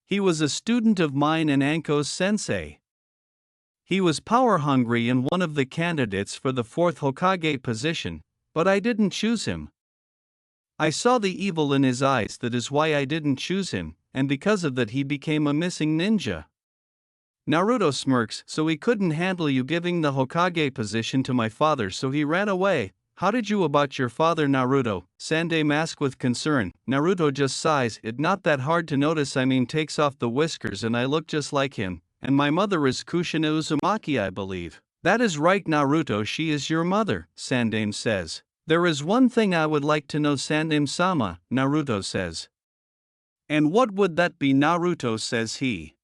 He was a student of mine and Anko's sensei. He was power-hungry and one of the candidates for the 4th Hokage position, but I didn't choose him. I saw the evil in his eyes, that is why I didn't choose him, and because of that he became a missing ninja. Naruto smirks, so he couldn't handle you giving the Hokage position to my father, so he ran away. How did you about your father, Naruto? Sandaime asks with concern. Naruto just sighs, it not that hard to notice, I mean takes off the whiskers and I look just like him, and my mother is Kushina Uzumaki, I believe. That is right, Naruto, she is your mother, Sandaime says. There is one thing I would like to know, Sandaime-sama, Naruto says. And what would that be, Naruto, says he.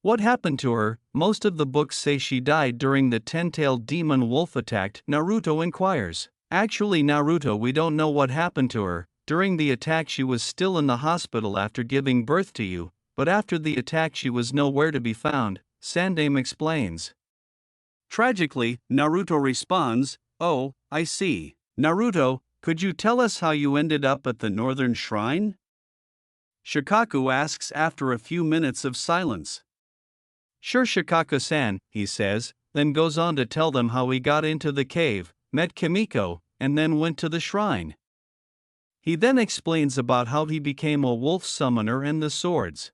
What happened to her? Most of the books say she died during the 10-tailed demon wolf attack, Naruto inquires. Actually, Naruto, we don't know what happened to her. During the attack she was still in the hospital after giving birth to you, but after the attack she was nowhere to be found, Sandaime explains. Tragically, Naruto responds, oh, I see. Naruto, could you tell us how you ended up at the Northern Shrine? Shikaku asks after a few minutes of silence. Sure, Shikaku-san, he says, then goes on to tell them how he got into the cave, met Kimiko, and then went to the shrine. He then explains about how he became a wolf summoner and the swords.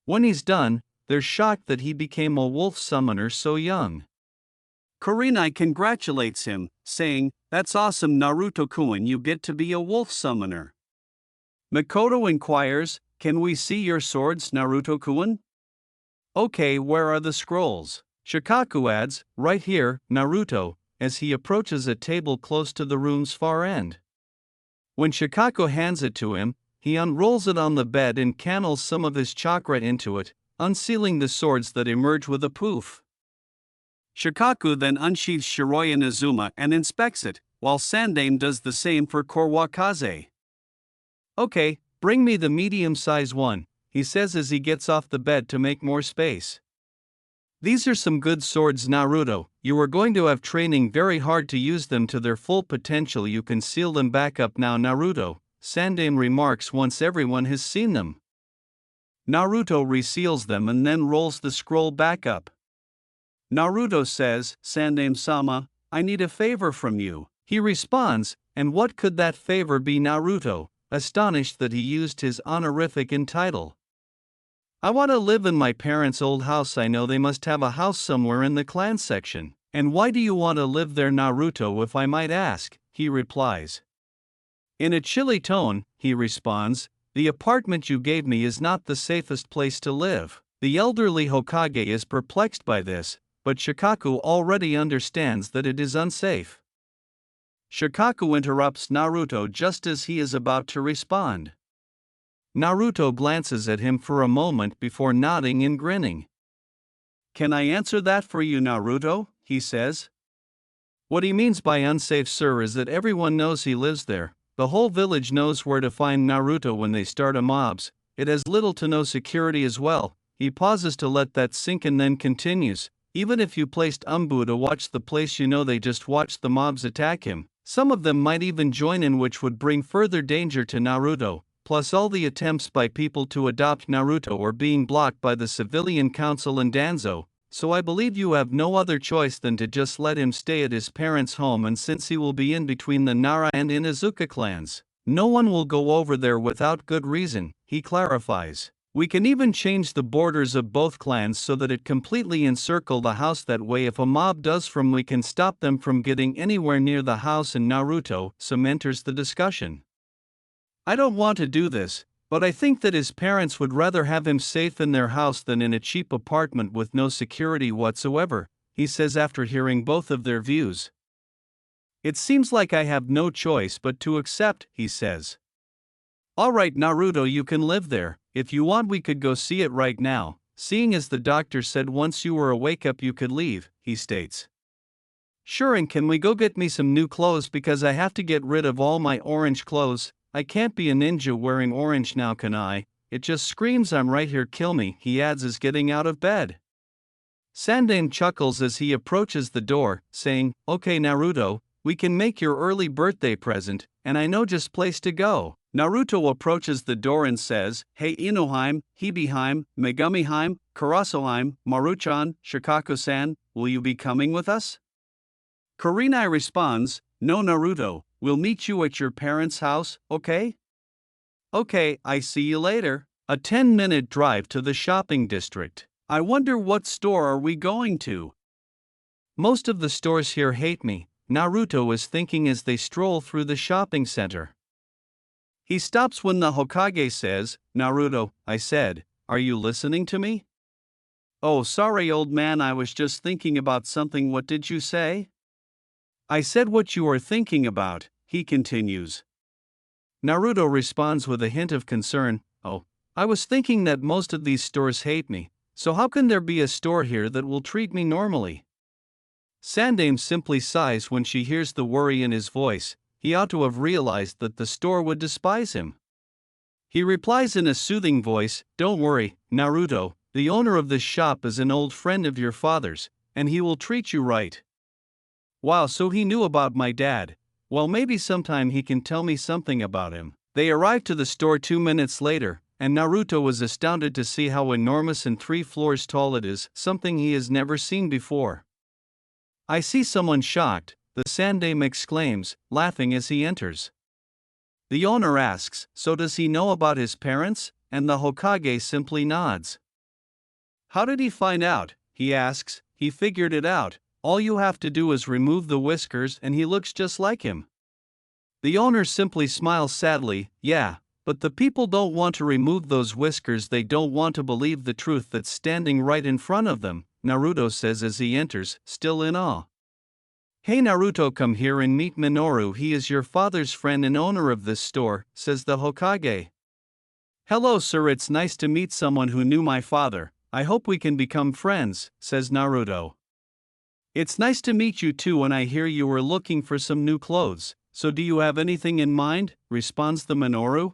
When he's done, they're shocked that he became a wolf summoner so young. Kurenai congratulates him, saying, that's awesome, Naruto-kun, you get to be a wolf summoner. Makoto inquires, can we see your swords, Naruto-kun? Okay, where are the scrolls? Shikaku adds, right here, Naruto, as he approaches a table close to the room's far end. When Shikaku hands it to him, he unrolls it on the bed and channels some of his chakra into it, unsealing the swords that emerge with a poof. Shikaku then unsheathes Shiroi Inazuma and inspects it, while Sandame does the same for Korwakaze. "Okay, bring me the medium-size one," he says as he gets off the bed to make more space. "These are some good swords, Naruto. You are going to have training very hard to use them to their full potential. You can seal them back up now, Naruto," Sandame remarks once everyone has seen them. Naruto reseals them and then rolls the scroll back up. Naruto says, "Sandame-sama, I need a favor from you." He responds, "And what could that favor be, Naruto?" astonished that he used his honorific in title. "I want to live in my parents' old house. I know they must have a house somewhere in the clan section." "And why do you want to live there, Naruto, if I might ask?" he replies. In a chilly tone, he responds, "The apartment you gave me is not the safest place to live." The elderly Hokage is perplexed by this, but Shikaku already understands that it is unsafe. Shikaku interrupts Naruto just as he is about to respond. Naruto glances at him for a moment before nodding and grinning. "Can I answer that for you, Naruto?" he says. "What he means by unsafe, sir, is that everyone knows he lives there. The whole village knows where to find Naruto when they start a mobs. It has little to no security as well." He pauses to let that sink and then continues. "Even if you placed Umbu to watch the place, you know they just watch the mobs attack him. Some of them might even join in, which would bring further danger to Naruto. Plus all the attempts by people to adopt Naruto are being blocked by the civilian council and Danzo, so I believe you have no other choice than to just let him stay at his parents' home, and since he will be in between the Nara and Inuzuka clans, no one will go over there without good reason," he clarifies. "We can even change the borders of both clans so that it completely encircle the house. That way if a mob does from, we can stop them from getting anywhere near the house." And Naruto enters the discussion. "I don't want to do this, but I think that his parents would rather have him safe in their house than in a cheap apartment with no security whatsoever," he says after hearing both of their views. "It seems like I have no choice but to accept," he says. "All right, Naruto, you can live there. If you want, we could go see it right now, seeing as the doctor said once you were awake up you could leave," he states. "Sure, and can we go get me some new clothes because I have to get rid of all my orange clothes? I can't be a ninja wearing orange now, can I? It just screams I'm right here, kill me," he adds as getting out of bed. Sandame chuckles as he approaches the door, saying, "Okay, Naruto, we can make your early birthday present, and I know just place to go." Naruto approaches the door and says, "Hey Inoheim, Hibiheim, Megumiheim, Karasoheim, Maruchan, Shikaku-san, will you be coming with us?" Kurenai responds, "No, Naruto, we'll meet you at your parents' house, okay?" "Okay, I see you later." A 10-minute drive to the shopping district. "I wonder what store are we going to?" "Most of the stores here hate me," Naruto is thinking as they stroll through the shopping center. He stops when the Hokage says, "Naruto," I said, "are you listening to me?" "Oh, sorry, old man, I was just thinking about something." "What did you say?" "I said what you are thinking about," he continues. Naruto responds with a hint of concern, "Oh, I was thinking that most of these stores hate me, so how can there be a store here that will treat me normally?" Sandame simply sighs when she hears the worry in his voice. He ought to have realized that the store would despise him. He replies in a soothing voice, "Don't worry, Naruto, the owner of this shop is an old friend of your father's, and he will treat you right." "Wow, so he knew about my dad. Well, maybe sometime he can tell me something about him." They arrive to the store 2 minutes later, and Naruto was astounded to see how enormous and 3 floors tall it is, something he has never seen before. "I see someone shocked," the Sandame exclaims, laughing as he enters. The owner asks, "So does he know about his parents?" and the Hokage simply nods. "How did he find out?" he asks. "He figured it out. All you have to do is remove the whiskers and he looks just like him." The owner simply smiles sadly, "Yeah, but the people don't want to remove those whiskers. They don't want to believe the truth that's standing right in front of them," Naruto says as he enters, still in awe. "Hey Naruto, come here and meet Minoru, he is your father's friend and owner of this store," says the Hokage. "Hello sir, it's nice to meet someone who knew my father, I hope we can become friends," says Naruto. "It's nice to meet you too, and I hear you were looking for some new clothes, so do you have anything in mind?" responds the Minoru.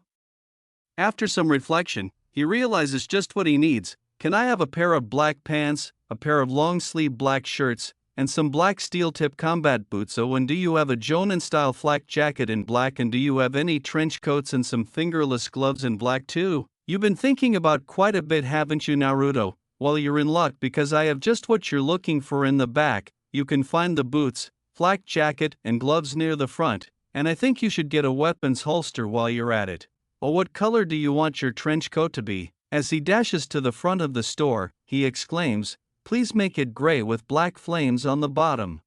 After some reflection, he realizes just what he needs. "Can I have a pair of black pants, a pair of long-sleeve black shirts, and some black steel-tip combat boots? Oh, and do you have a Jonin-style flak jacket in black, and do you have any trench coats and some fingerless gloves in black too? You've been thinking about quite a bit, haven't you, Naruto? Well, you're in luck because I have just what you're looking for in the back. You can find the boots, flak jacket, and gloves near the front, and I think you should get a weapons holster while you're at it. Oh, what color do you want your trench coat to be?" As he dashes to the front of the store, he exclaims, "Please make it gray with black flames on the bottom."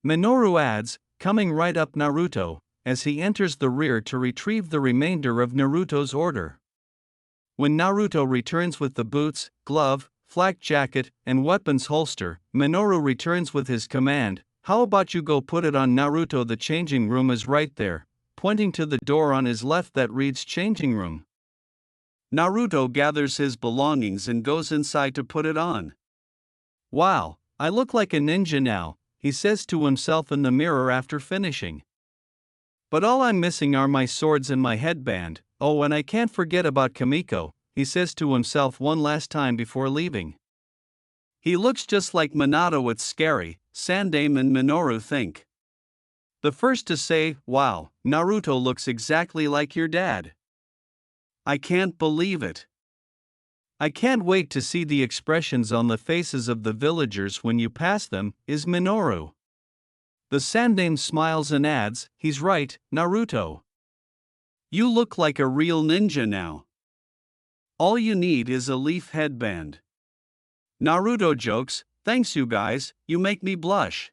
Minoru adds, coming right up Naruto, as he enters the rear to retrieve the remainder of Naruto's order. When Naruto returns with the boots, glove, flak jacket, and weapons holster, Minoru returns with his command, "How about you go put it on, Naruto? The changing room is right there," pointing to the door on his left that reads changing room. Naruto gathers his belongings and goes inside to put it on. "Wow, I look like a ninja now," he says to himself in the mirror after finishing. "But all I'm missing are my swords and my headband. Oh, and I can't forget about Kamiko," he says to himself one last time before leaving. He looks just like Minato. It's scary, Sandaime and Minoru think. The first to say, "Wow, Naruto looks exactly like your dad. I can't believe it. I can't wait to see the expressions on the faces of the villagers when you pass them," is Minoru. The Sandaime smiles and adds, "He's right, Naruto. You look like a real ninja now. All you need is a leaf headband." Naruto jokes, "Thanks you guys, you make me blush."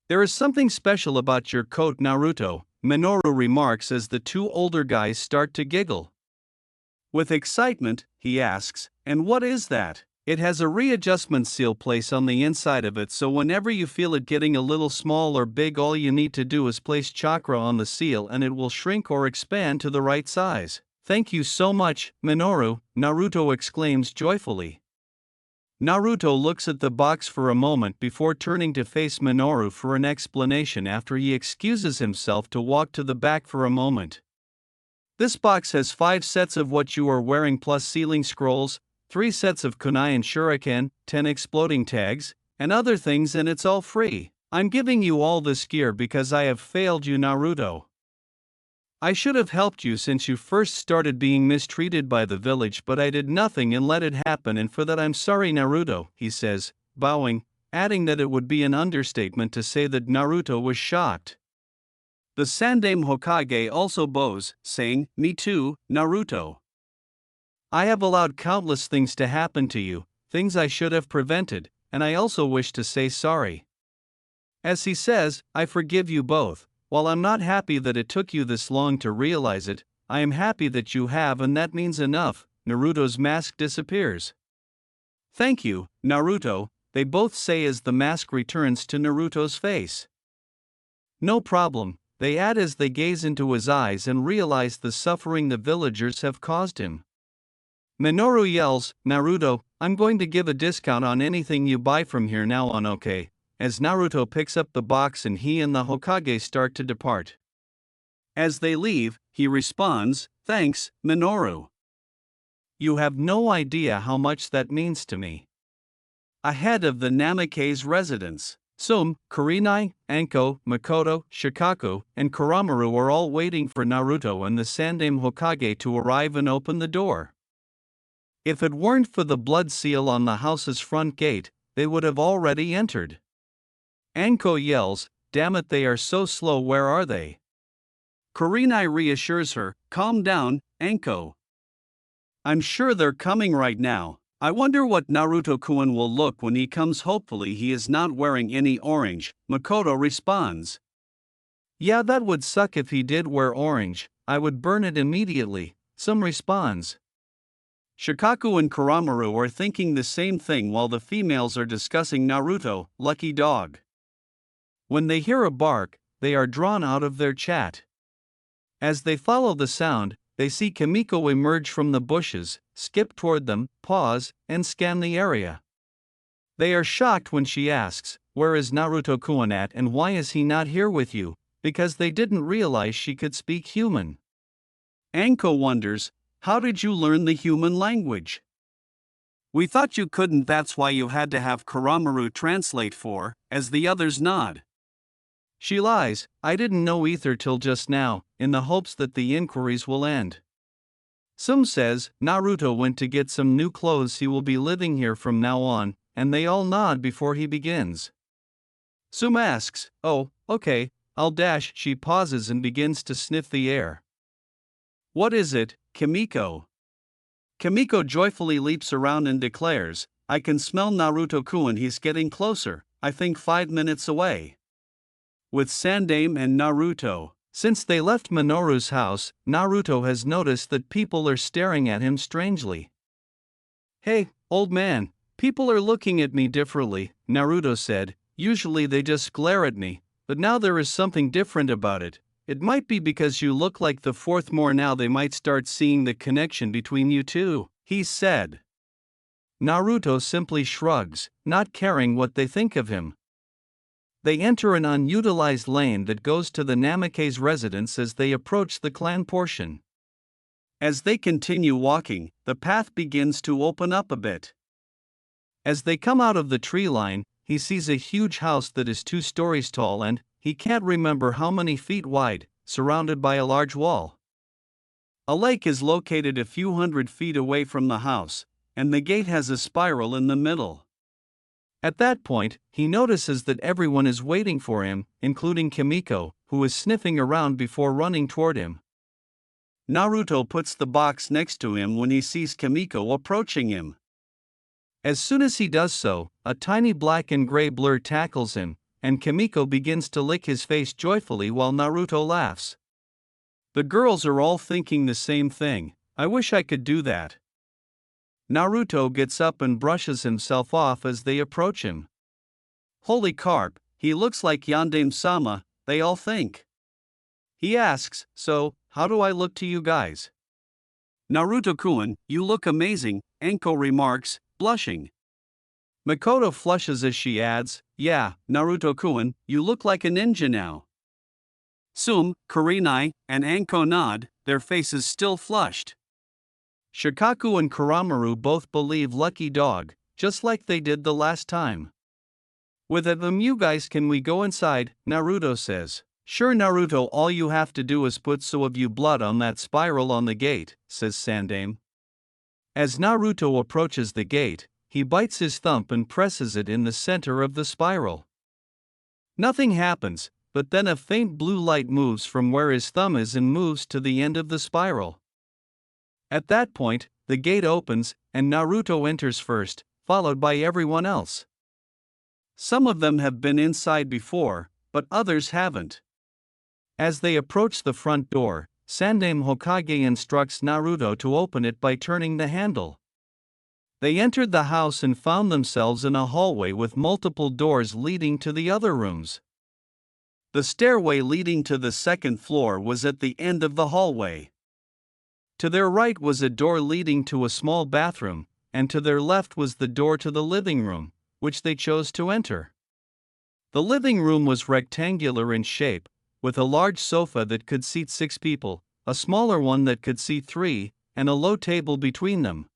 "There is something special about your coat, Naruto," Minoru remarks as the two older guys start to giggle. With excitement, he asks, "And what is that?" "It has a readjustment seal place on the inside of it, so whenever you feel it getting a little small or big, all you need to do is place chakra on the seal and it will shrink or expand to the right size." "Thank you so much, Minoru," Naruto exclaims joyfully. Naruto looks at the box for a moment before turning to face Minoru for an explanation after he excuses himself to walk to the back for a moment. "This box has 5 sets of what you are wearing plus sealing scrolls, 3 sets of kunai and shuriken, 10 exploding tags, and other things, and it's all free. I'm giving you all this gear because I have failed you, Naruto. I should have helped you since you first started being mistreated by the village, but I did nothing and let it happen, and for that I'm sorry, Naruto," he says, bowing, adding that it would be an understatement to say that Naruto was shocked. The Sandaime Hokage also bows, saying, "Me too, Naruto. I have allowed countless things to happen to you, things I should have prevented, and I also wish to say sorry." As he says, "I forgive you both. While I'm not happy that it took you this long to realize it, I am happy that you have, and that means enough." Naruto's mask disappears. "Thank you, Naruto," they both say as the mask returns to Naruto's face. "No problem," they add as they gaze into his eyes and realize the suffering the villagers have caused him. Minoru yells, "Naruto, I'm going to give a discount on anything you buy from here now on, okay?" As Naruto picks up the box and he and the Hokage start to depart. As they leave, he responds, "Thanks, Minoru. You have no idea how much that means to me." Ahead of the Namikaze residence, Sum, Kurenai, Anko, Makoto, Shikaku, and Kuramaru are all waiting for Naruto and the Sandaime Hokage to arrive and open the door. If it weren't for the blood seal on the house's front gate, they would have already entered. Anko yells, "Damn it, they are so slow, where are they?" Kurenai reassures her, "Calm down, Anko. I'm sure they're coming right now. I wonder what Naruto-kun will look when he comes. Hopefully he is not wearing any orange," Makoto responds. "Yeah, that would suck if he did wear orange, I would burn it immediately," Sum responds. Shikaku and Kuramaru are thinking the same thing while the females are discussing Naruto, lucky dog. When they hear a bark, they are drawn out of their chat. As they follow the sound, they see Kimiko emerge from the bushes, skip toward them, pause, and scan the area. They are shocked when she asks, "Where is Naruto-kun at and why is he not here with you?" because they didn't realize she could speak human. Anko wonders, "How did you learn the human language? We thought you couldn't, that's why you had to have Kuramaru translate for," as the others nod. She lies, "I didn't know either till just now," in the hopes that the inquiries will end. Sum says, "Naruto went to get some new clothes, he will be living here from now on," and they all nod before he begins. Sum asks, "Oh, okay, I'll dash." She pauses and begins to sniff the air. "What is it, Kimiko?" Kimiko joyfully leaps around and declares, "I can smell Naruto-kun, he's getting closer, I think 5 minutes away." With Sandaime and Naruto, since they left Minoru's house, Naruto has noticed that people are staring at him strangely. "Hey, old man, people are looking at me differently," Naruto said. "Usually they just glare at me, but now there is something different about it. It might be because you look like the fourth more now, they might start seeing the connection between you two," he said. Naruto simply shrugs, not caring what they think of him. They enter an unutilized lane that goes to the Namake's residence as they approach the clan portion. As they continue walking, the path begins to open up a bit. As they come out of the tree line, he sees a huge house that is 2 stories tall and, he can't remember how many feet wide, surrounded by a large wall. A lake is located a few hundred feet away from the house, and the gate has a spiral in the middle. At that point, he notices that everyone is waiting for him, including Kimiko, who is sniffing around before running toward him. Naruto puts the box next to him when he sees Kimiko approaching him. As soon as he does so, a tiny black and gray blur tackles him, and Kimiko begins to lick his face joyfully while Naruto laughs. The girls are all thinking the same thing, "I wish I could do that." Naruto gets up and brushes himself off as they approach him. "Holy carp, he looks like Yandere-sama," they all think. He asks, "So, how do I look to you guys?" "Naruto-kun, you look amazing," Anko remarks, blushing. Makoto flushes as she adds, "Yeah, Naruto-kun, you look like a ninja now." Sum, Kurenai, and Anko nod, their faces still flushed. Shikaku and Kuramaru both believe lucky dog, just like they did the last time. "With them you guys, can we go inside?" Naruto says. "Sure Naruto, all you have to do is put so of you blood on that spiral on the gate," says Sandaime. As Naruto approaches the gate, he bites his thumb and presses it in the center of the spiral. Nothing happens, but then a faint blue light moves from where his thumb is and moves to the end of the spiral. At that point, the gate opens, and Naruto enters first, followed by everyone else. Some of them have been inside before, but others haven't. As they approach the front door, Sandaime Hokage instructs Naruto to open it by turning the handle. They entered the house and found themselves in a hallway with multiple doors leading to the other rooms. The stairway leading to the second floor was at the end of the hallway. To their right was a door leading to a small bathroom, and to their left was the door to the living room, which they chose to enter. The living room was rectangular in shape, with a large sofa that could seat 6 people, a smaller one that could seat 3, and a low table between them.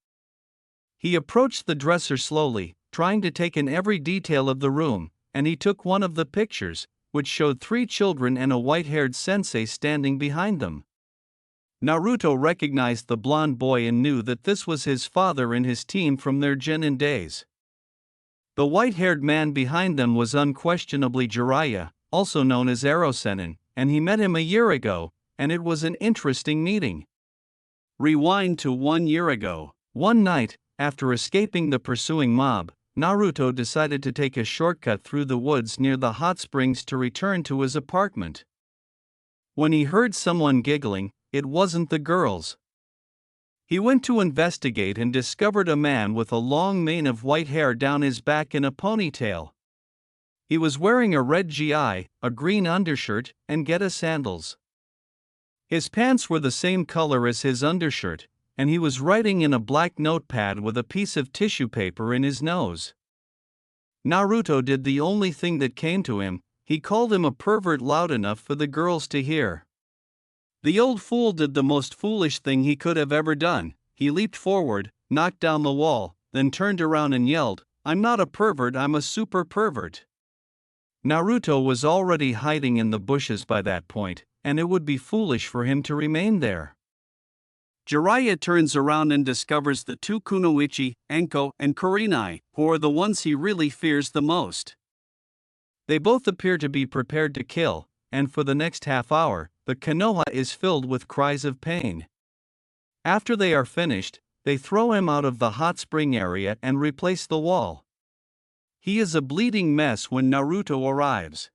He approached the dresser slowly, trying to take in every detail of the room, and he took one of the pictures, which showed 3 children and a white-haired sensei standing behind them. Naruto recognized the blonde boy and knew that this was his father and his team from their Genin days. The white-haired man behind them was unquestionably Jiraiya, also known as Erosenin, and he met him a year ago, and it was an interesting meeting. Rewind to 1 year ago. One night, after escaping the pursuing mob, Naruto decided to take a shortcut through the woods near the hot springs to return to his apartment. When he heard someone giggling, it wasn't the girls. He went to investigate and discovered a man with a long mane of white hair down his back in a ponytail. He was wearing a red GI, a green undershirt, and Geta sandals. His pants were the same color as his undershirt, and he was writing in a black notepad with a piece of tissue paper in his nose. Naruto did the only thing that came to him. He called him a pervert loud enough for the girls to hear. The old fool did the most foolish thing he could have ever done. He leaped forward, knocked down the wall, then turned around and yelled, "I'm not a pervert, I'm a super pervert." Naruto was already hiding in the bushes by that point, and it would be foolish for him to remain there. Jiraiya turns around and discovers the two Kunoichi, Enko, and Kurenai, who are the ones he really fears the most. They both appear to be prepared to kill, and for the next half hour, the Konoha is filled with cries of pain. After they are finished, they throw him out of the hot spring area and replace the wall. He is a bleeding mess when Naruto arrives.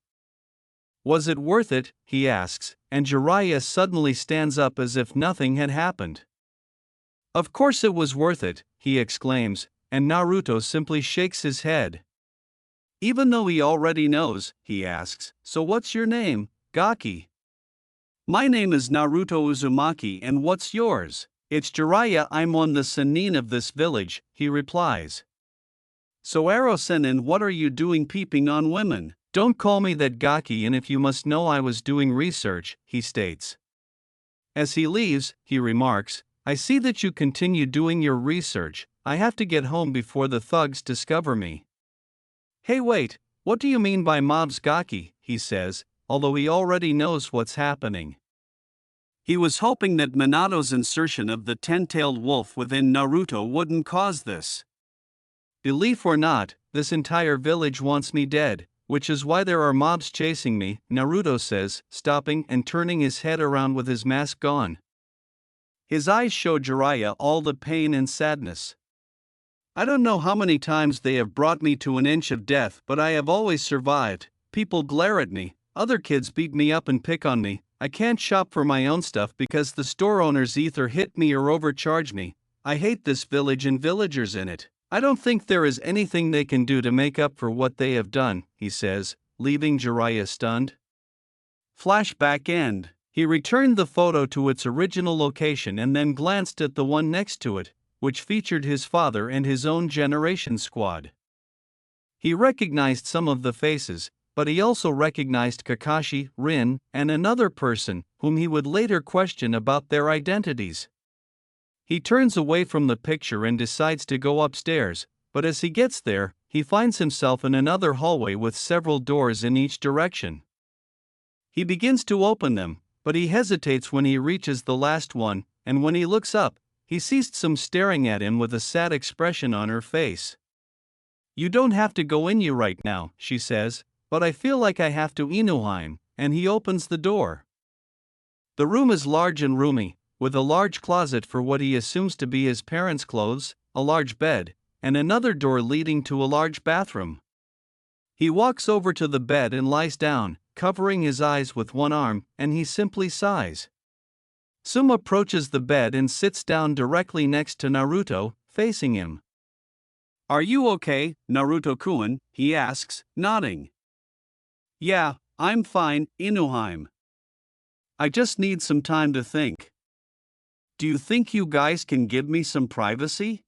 "Was it worth it?" he asks, and Jiraiya suddenly stands up as if nothing had happened. "Of course it was worth it," he exclaims, and Naruto simply shakes his head. Even though he already knows, he asks, "So what's your name, Gaki?" "My name is Naruto Uzumaki, and what's yours?" "It's Jiraiya, I'm on the Sannin of this village," he replies. "So Aro-Sennin, what are you doing peeping on women?" "Don't call me that, Gaki, and if you must know, I was doing research," he states. As he leaves, he remarks, "I see that you continue doing your research. I have to get home before the thugs discover me." "Hey, wait, what do you mean by mobs, Gaki?" he says, although he already knows what's happening. He was hoping that Minato's insertion of the 10-tailed wolf within Naruto wouldn't cause this. "Belief or not, this entire village wants me dead, which is why there are mobs chasing me," Naruto says, stopping and turning his head around with his mask gone. His eyes show Jiraiya all the pain and sadness. "I don't know how many times they have brought me to an inch of death, but I have always survived. People glare at me, other kids beat me up and pick on me. I can't shop for my own stuff because the store owners either hit me or overcharge me. I hate this village and villagers in it. I don't think there is anything they can do to make up for what they have done," he says, leaving Jiraiya stunned. Flashback end. He returned the photo to its original location and then glanced at the one next to it, which featured his father and his own generation squad. He recognized some of the faces, but he also recognized Kakashi, Rin, and another person, whom he would later question about their identities. He turns away from the picture and decides to go upstairs, but as he gets there, he finds himself in another hallway with several doors in each direction. He begins to open them, but he hesitates when he reaches the last one, and when he looks up, he sees Tsum staring at him with a sad expression on her face. "You don't have to go in you right now," she says, "but I feel like I have to Inuheim," and he opens the door. The room is large and roomy, with a large closet for what he assumes to be his parents' clothes, a large bed, and another door leading to a large bathroom. He walks over to the bed and lies down, covering his eyes with one arm, and he simply sighs. Tsum approaches the bed and sits down directly next to Naruto, facing him. "Are you okay, Naruto-kun?" he asks, nodding. "Yeah, I'm fine, Inuheim. I just need some time to think. Do you think you guys can give me some privacy?"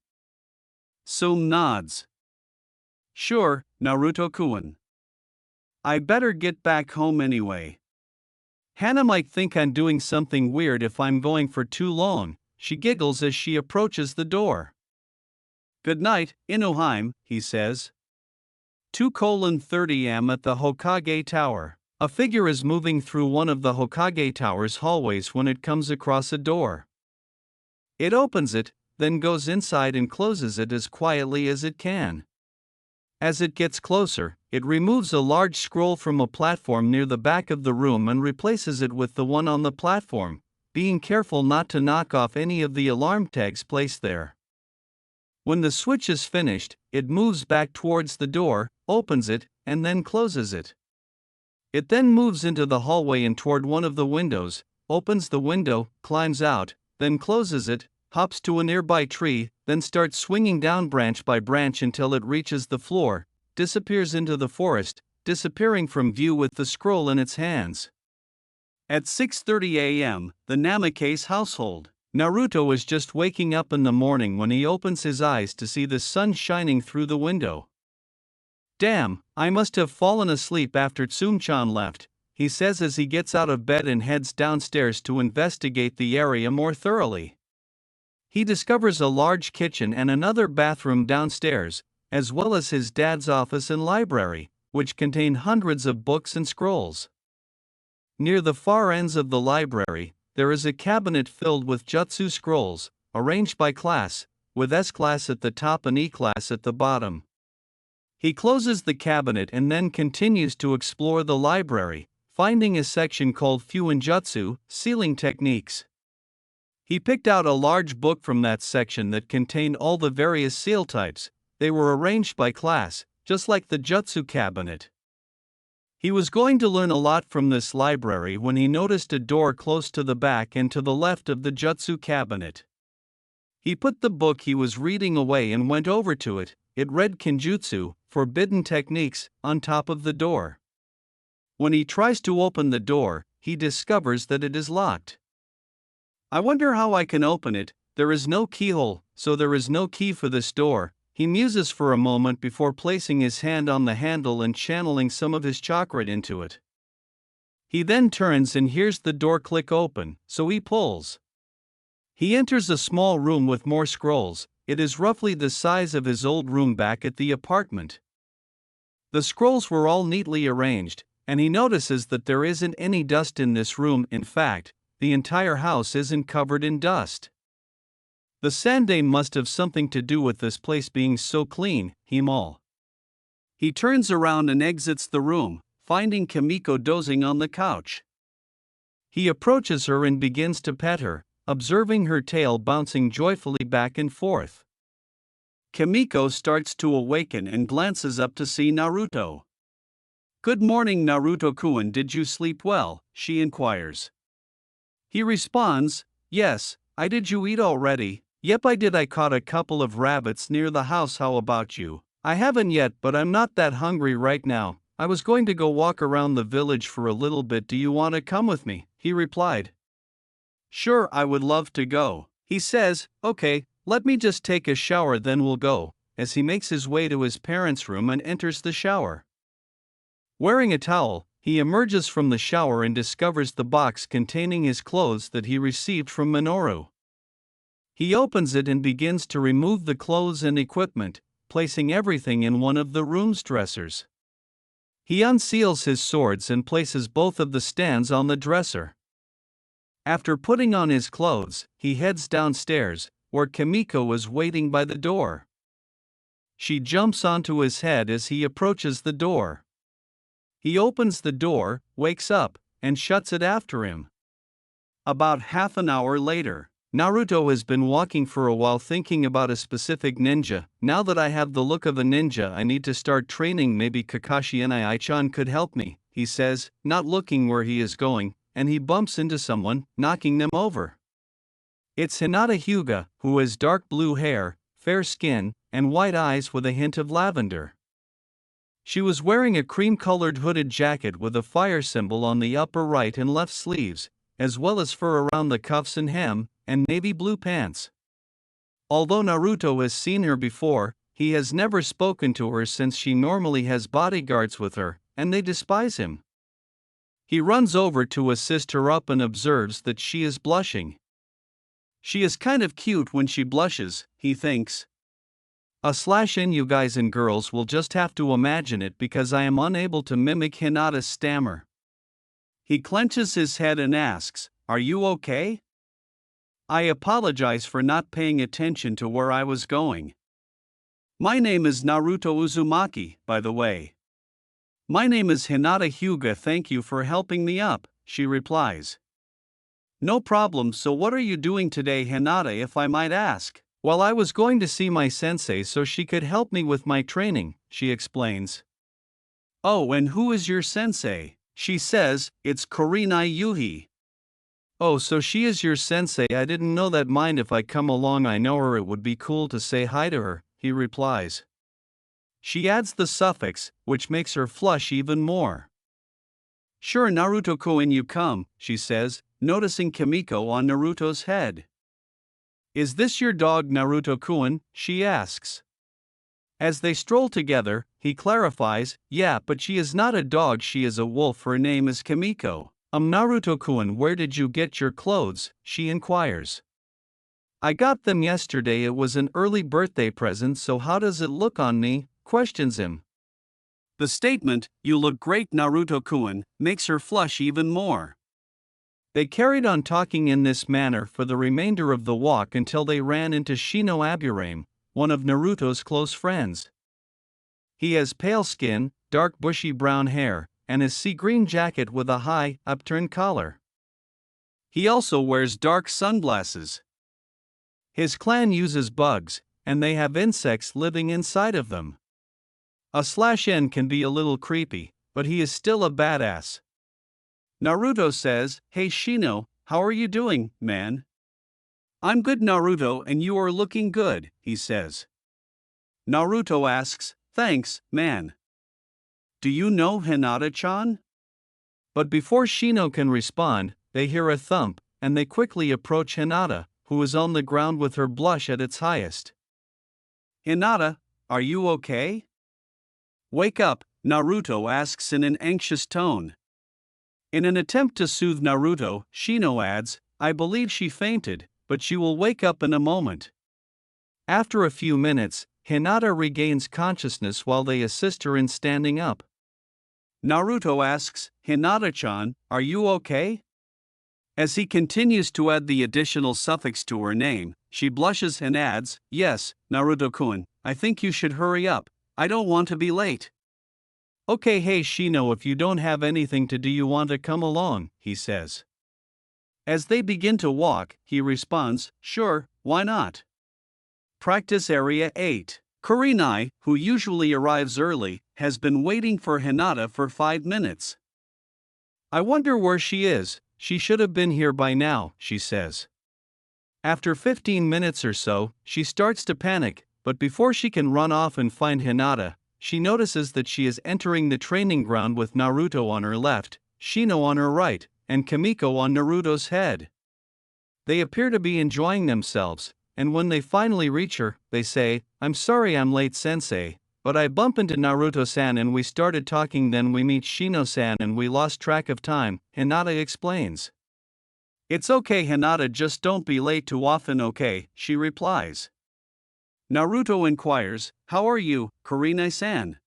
Tsum nods. "Sure, Naruto-kun. I better get back home anyway. Hana might think I'm doing something weird if I'm going for too long," she giggles as she approaches the door. "Good night, Inuheim," he says. 2:30 am at the Hokage Tower. A figure is moving through one of the Hokage Tower's hallways when it comes across a door. It opens it, then goes inside and closes it as quietly as it can. As it gets closer, it removes a large scroll from a platform near the back of the room and replaces it with the one on the platform, being careful not to knock off any of the alarm tags placed there. When the switch is finished, it moves back towards the door, opens it, and then closes it. It then moves into the hallway and toward one of the windows, opens the window, climbs out, then closes it, hops to a nearby tree, then starts swinging down branch by branch until it reaches the floor, disappears into the forest, disappearing from view with the scroll in its hands. At 6:30 a.m., the Namikaze household. Naruto is just waking up in the morning when he opens his eyes to see the sun shining through the window. "Damn, I must have fallen asleep after Tsunchan left," he says as he gets out of bed and heads downstairs to investigate the area more thoroughly. He discovers a large kitchen and another bathroom downstairs, as well as his dad's office and library, which contain hundreds of books and scrolls. Near the far ends of the library, there is a cabinet filled with jutsu scrolls, arranged by class, with S-class at the top and E-class at the bottom. He closes the cabinet and then continues to explore the library, finding a section called Fuinjutsu, sealing techniques. He picked out a large book from that section that contained all the various seal types. They were arranged by class, just like the jutsu cabinet. He was going to learn a lot from this library when he noticed a door close to the back and to the left of the jutsu cabinet. He put the book he was reading away and went over to it. It read Kenjutsu, Forbidden Techniques, on top of the door. When he tries to open the door, he discovers that it is locked. "I wonder how I can open it. There is no keyhole, so there is no key for this door," he muses for a moment before placing his hand on the handle and channeling some of his chakra into it. He then turns and hears the door click open, so he pulls. He enters a small room with more scrolls. It is roughly the size of his old room back at the apartment. The scrolls were all neatly arranged, and he notices that there isn't any dust in this room. In fact, the entire house isn't covered in dust. The Sandame must have something to do with this place being so clean, he mull. He turns around and exits the room, finding Kimiko dozing on the couch. He approaches her and begins to pet her, observing her tail bouncing joyfully back and forth. Kimiko starts to awaken and glances up to see Naruto. "Good morning, Naruto-kun, did you sleep well?" she inquires. He responds, "Yes, I did. You eat already?" "Yep, I did. I caught a couple of rabbits near the house. How about you?" "I haven't yet, but I'm not that hungry right now. I was going to go walk around the village for a little bit. Do you want to come with me?" he replied. "Sure, I would love to go." He says, "Okay, let me just take a shower then we'll go," as he makes his way to his parents' room and enters the shower. Wearing a towel, he emerges from the shower and discovers the box containing his clothes that he received from Minoru. He opens it and begins to remove the clothes and equipment, placing everything in one of the room's dressers. He unseals his swords and places both of the stands on the dresser. After putting on his clothes, he heads downstairs, where Kimiko is waiting by the door. She jumps onto his head as he approaches the door. He opens the door, wakes up, and shuts it after him. About half an hour later, Naruto has been walking for a while thinking about a specific ninja. "Now that I have the look of a ninja, I need to start training. Maybe Kakashi and Ai-chan could help me," he says, not looking where he is going, and he bumps into someone, knocking them over. It's Hinata Hyuga, who has dark blue hair, fair skin, and white eyes with a hint of lavender. She was wearing a cream-colored hooded jacket with a fire symbol on the upper right and left sleeves, as well as fur around the cuffs and hem, and navy blue pants. Although Naruto has seen her before, he has never spoken to her since she normally has bodyguards with her, and they despise him. He runs over to assist her up and observes that she is blushing. She is kind of cute when she blushes, he thinks. /n you guys and girls will just have to imagine it because I am unable to mimic Hinata's stammer. He clenches his head and asks, "Are you okay?" "I apologize for not paying attention to where I was going. My name is Naruto Uzumaki, by the way." "My name is Hinata Hyuga. Thank you for helping me up," she replies. "No problem. So what are you doing today, Hinata, if I might ask?" "Well, I was going to see my sensei so she could help me with my training," she explains. "Oh, and who is your sensei?" She says, "It's Kurenai Yuhi." "Oh, so she is your sensei. I didn't know that. Mind if I come along? I know her. It would be cool to say hi to her," he replies. She adds the suffix, which makes her flush even more. Sure, Naruto-kun, you come, she says, noticing Kimiko on Naruto's head. Is this your dog, Naruto-kun? She asks. As they stroll together, he clarifies, yeah, but she is not a dog, she is a wolf, her name is Kimiko. Naruto-kun, where did you get your clothes? She inquires. I got them yesterday, it was an early birthday present, so how does it look on me? Questions him. The statement, you look great, Naruto-kun, makes her flush even more. They carried on talking in this manner for the remainder of the walk until they ran into Shino Aburame, one of Naruto's close friends. He has pale skin, dark bushy brown hair, and a sea green jacket with a high, upturned collar. He also wears dark sunglasses. His clan uses bugs, and they have insects living inside of them. /N can be a little creepy, but he is still a badass. Naruto says, hey Shino, how are you doing, man? I'm good, Naruto, and you are looking good, he says. Naruto asks, thanks, man. Do you know Hinata-chan? But before Shino can respond, they hear a thump, and they quickly approach Hinata, who is on the ground with her blush at its highest. Hinata, are you okay? Wake up, Naruto asks in an anxious tone. In an attempt to soothe Naruto, Shino adds, I believe she fainted, but she will wake up in a moment. After a few minutes, Hinata regains consciousness while they assist her in standing up. Naruto asks, Hinata-chan, are you okay? As he continues to add the additional suffix to her name, she blushes and adds, yes, Naruto-kun, I think you should hurry up, I don't want to be late. Okay, hey Shino, if you don't have anything to do, you want to come along, he says. As they begin to walk, he responds, sure, why not? Practice Area 8. Kurenai, who usually arrives early, has been waiting for Hinata for 5 minutes. I wonder where she is, she should have been here by now, she says. After 15 minutes or so, she starts to panic, but before she can run off and find Hinata, she notices that she is entering the training ground with Naruto on her left, Shino on her right, and Kimiko on Naruto's head. They appear to be enjoying themselves, and when they finally reach her, they say, I'm sorry I'm late, sensei, but I bump into Naruto-san and we started talking, then we meet Shino-san and we lost track of time, Hinata explains. It's okay Hinata, just don't be late too often, okay, she replies. Naruto inquires, how are you, Kurenai-san?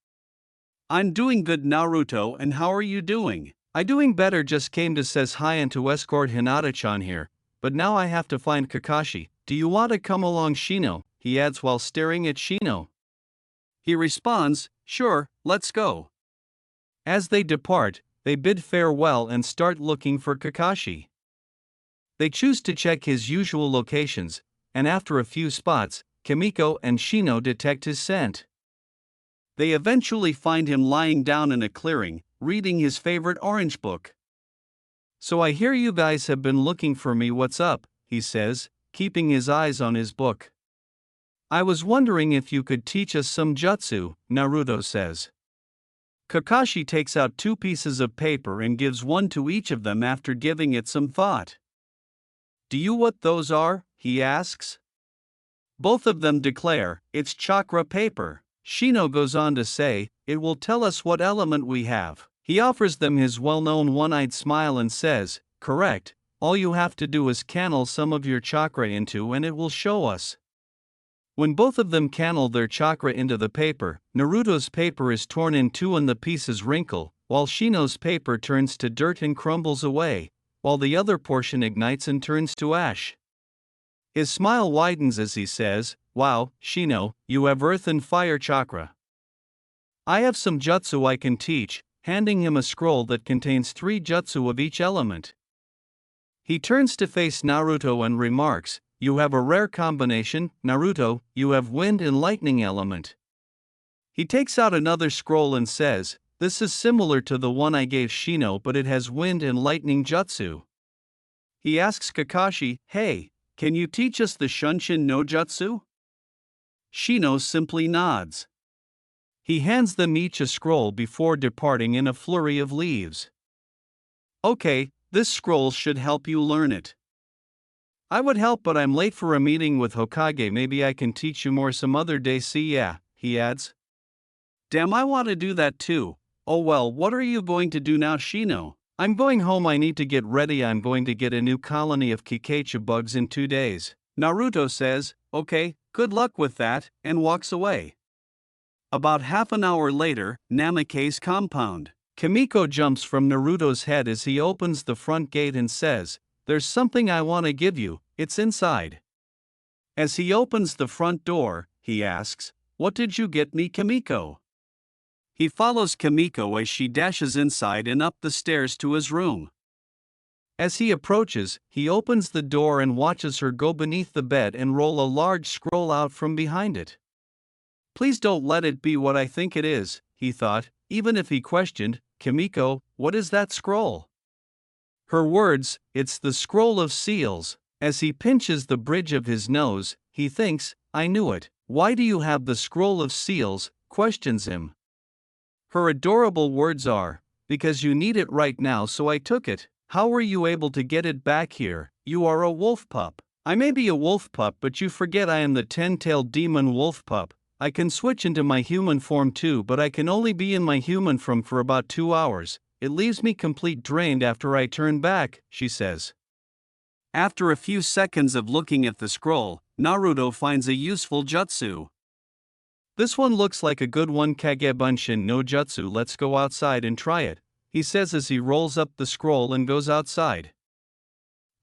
I'm doing good, Naruto, and how are you doing? I doing better, just came to says hi and to escort Hinata-chan here, but now I have to find Kakashi. Do you want to come along, Shino? He adds while staring at Shino. He responds, sure, let's go. As they depart, they bid farewell and start looking for Kakashi. They choose to check his usual locations, and after a few spots, Kimiko and Shino detect his scent. They eventually find him lying down in a clearing, reading his favorite orange book. So I hear you guys have been looking for me, what's up, he says, keeping his eyes on his book. I was wondering if you could teach us some jutsu, Naruto says. Kakashi takes out 2 pieces of paper and gives one to each of them after giving it some thought. Do you what those are? He asks. Both of them declare, it's chakra paper. Shino goes on to say, it will tell us what element we have. He offers them his well-known one-eyed smile and says, correct, all you have to do is channel some of your chakra into and it will show us. When both of them channel their chakra into the paper, Naruto's paper is torn in 2 and the pieces wrinkle, while Shino's paper turns to dirt and crumbles away, while the other portion ignites and turns to ash. His smile widens as he says, wow, Shino, you have earth and fire chakra. I have some jutsu I can teach, handing him a scroll that contains 3 jutsu of each element. He turns to face Naruto and remarks, you have a rare combination, Naruto, you have wind and lightning element. He takes out another scroll and says, this is similar to the one I gave Shino, but it has wind and lightning jutsu. He asks Kakashi, hey, can you teach us the Shunshin no Jutsu? Shino simply nods. He hands them each a scroll before departing in a flurry of leaves. Okay, this scroll should help you learn it. I would help, but I'm late for a meeting with Hokage. Maybe I can teach you more some other day. See ya, he adds. Damn, I want to do that too. Oh well, what are you going to do now, Shino? I'm going home. I need to get ready. I'm going to get a new colony of Kikachu bugs in 2 days. Naruto says, okay, good luck with that, and walks away. About half an hour later, Namake's compound. Kimiko jumps from Naruto's head as he opens the front gate and says, there's something I want to give you, it's inside. As he opens the front door, he asks, what did you get me, Kimiko? He follows Kimiko as she dashes inside and up the stairs to his room. As he approaches, he opens the door and watches her go beneath the bed and roll a large scroll out from behind it. Please don't let it be what I think it is, he thought, even if he questioned, Kimiko, what is that scroll? Her words, it's the scroll of seals. As he pinches the bridge of his nose, he thinks, I knew it. Why do you have the scroll of seals? Questions him. Her adorable words are, because you need it right now, so I took it. How were you able to get it back here? You are a wolf pup. I may be a wolf pup, but you forget I am the 10-tailed demon wolf pup. I can switch into my human form too, but I can only be in my human form for about 2 hours. It leaves me complete drained after I turn back, she says. After a few seconds of looking at the scroll, Naruto finds a useful jutsu. This one looks like a good one. Kagebunshin no jutsu. Let's go outside and try it, he says as he rolls up the scroll and goes outside.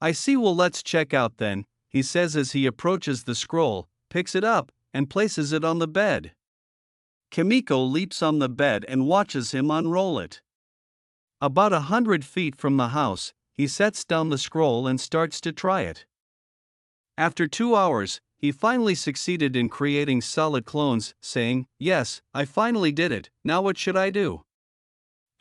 I see, well let's check out then, he says as he approaches the scroll, picks it up, and places it on the bed. Kimiko leaps on the bed and watches him unroll it. About 100 feet from the house, he sets down the scroll and starts to try it. After 2 hours, he finally succeeded in creating solid clones, saying, yes, I finally did it, now what should I do?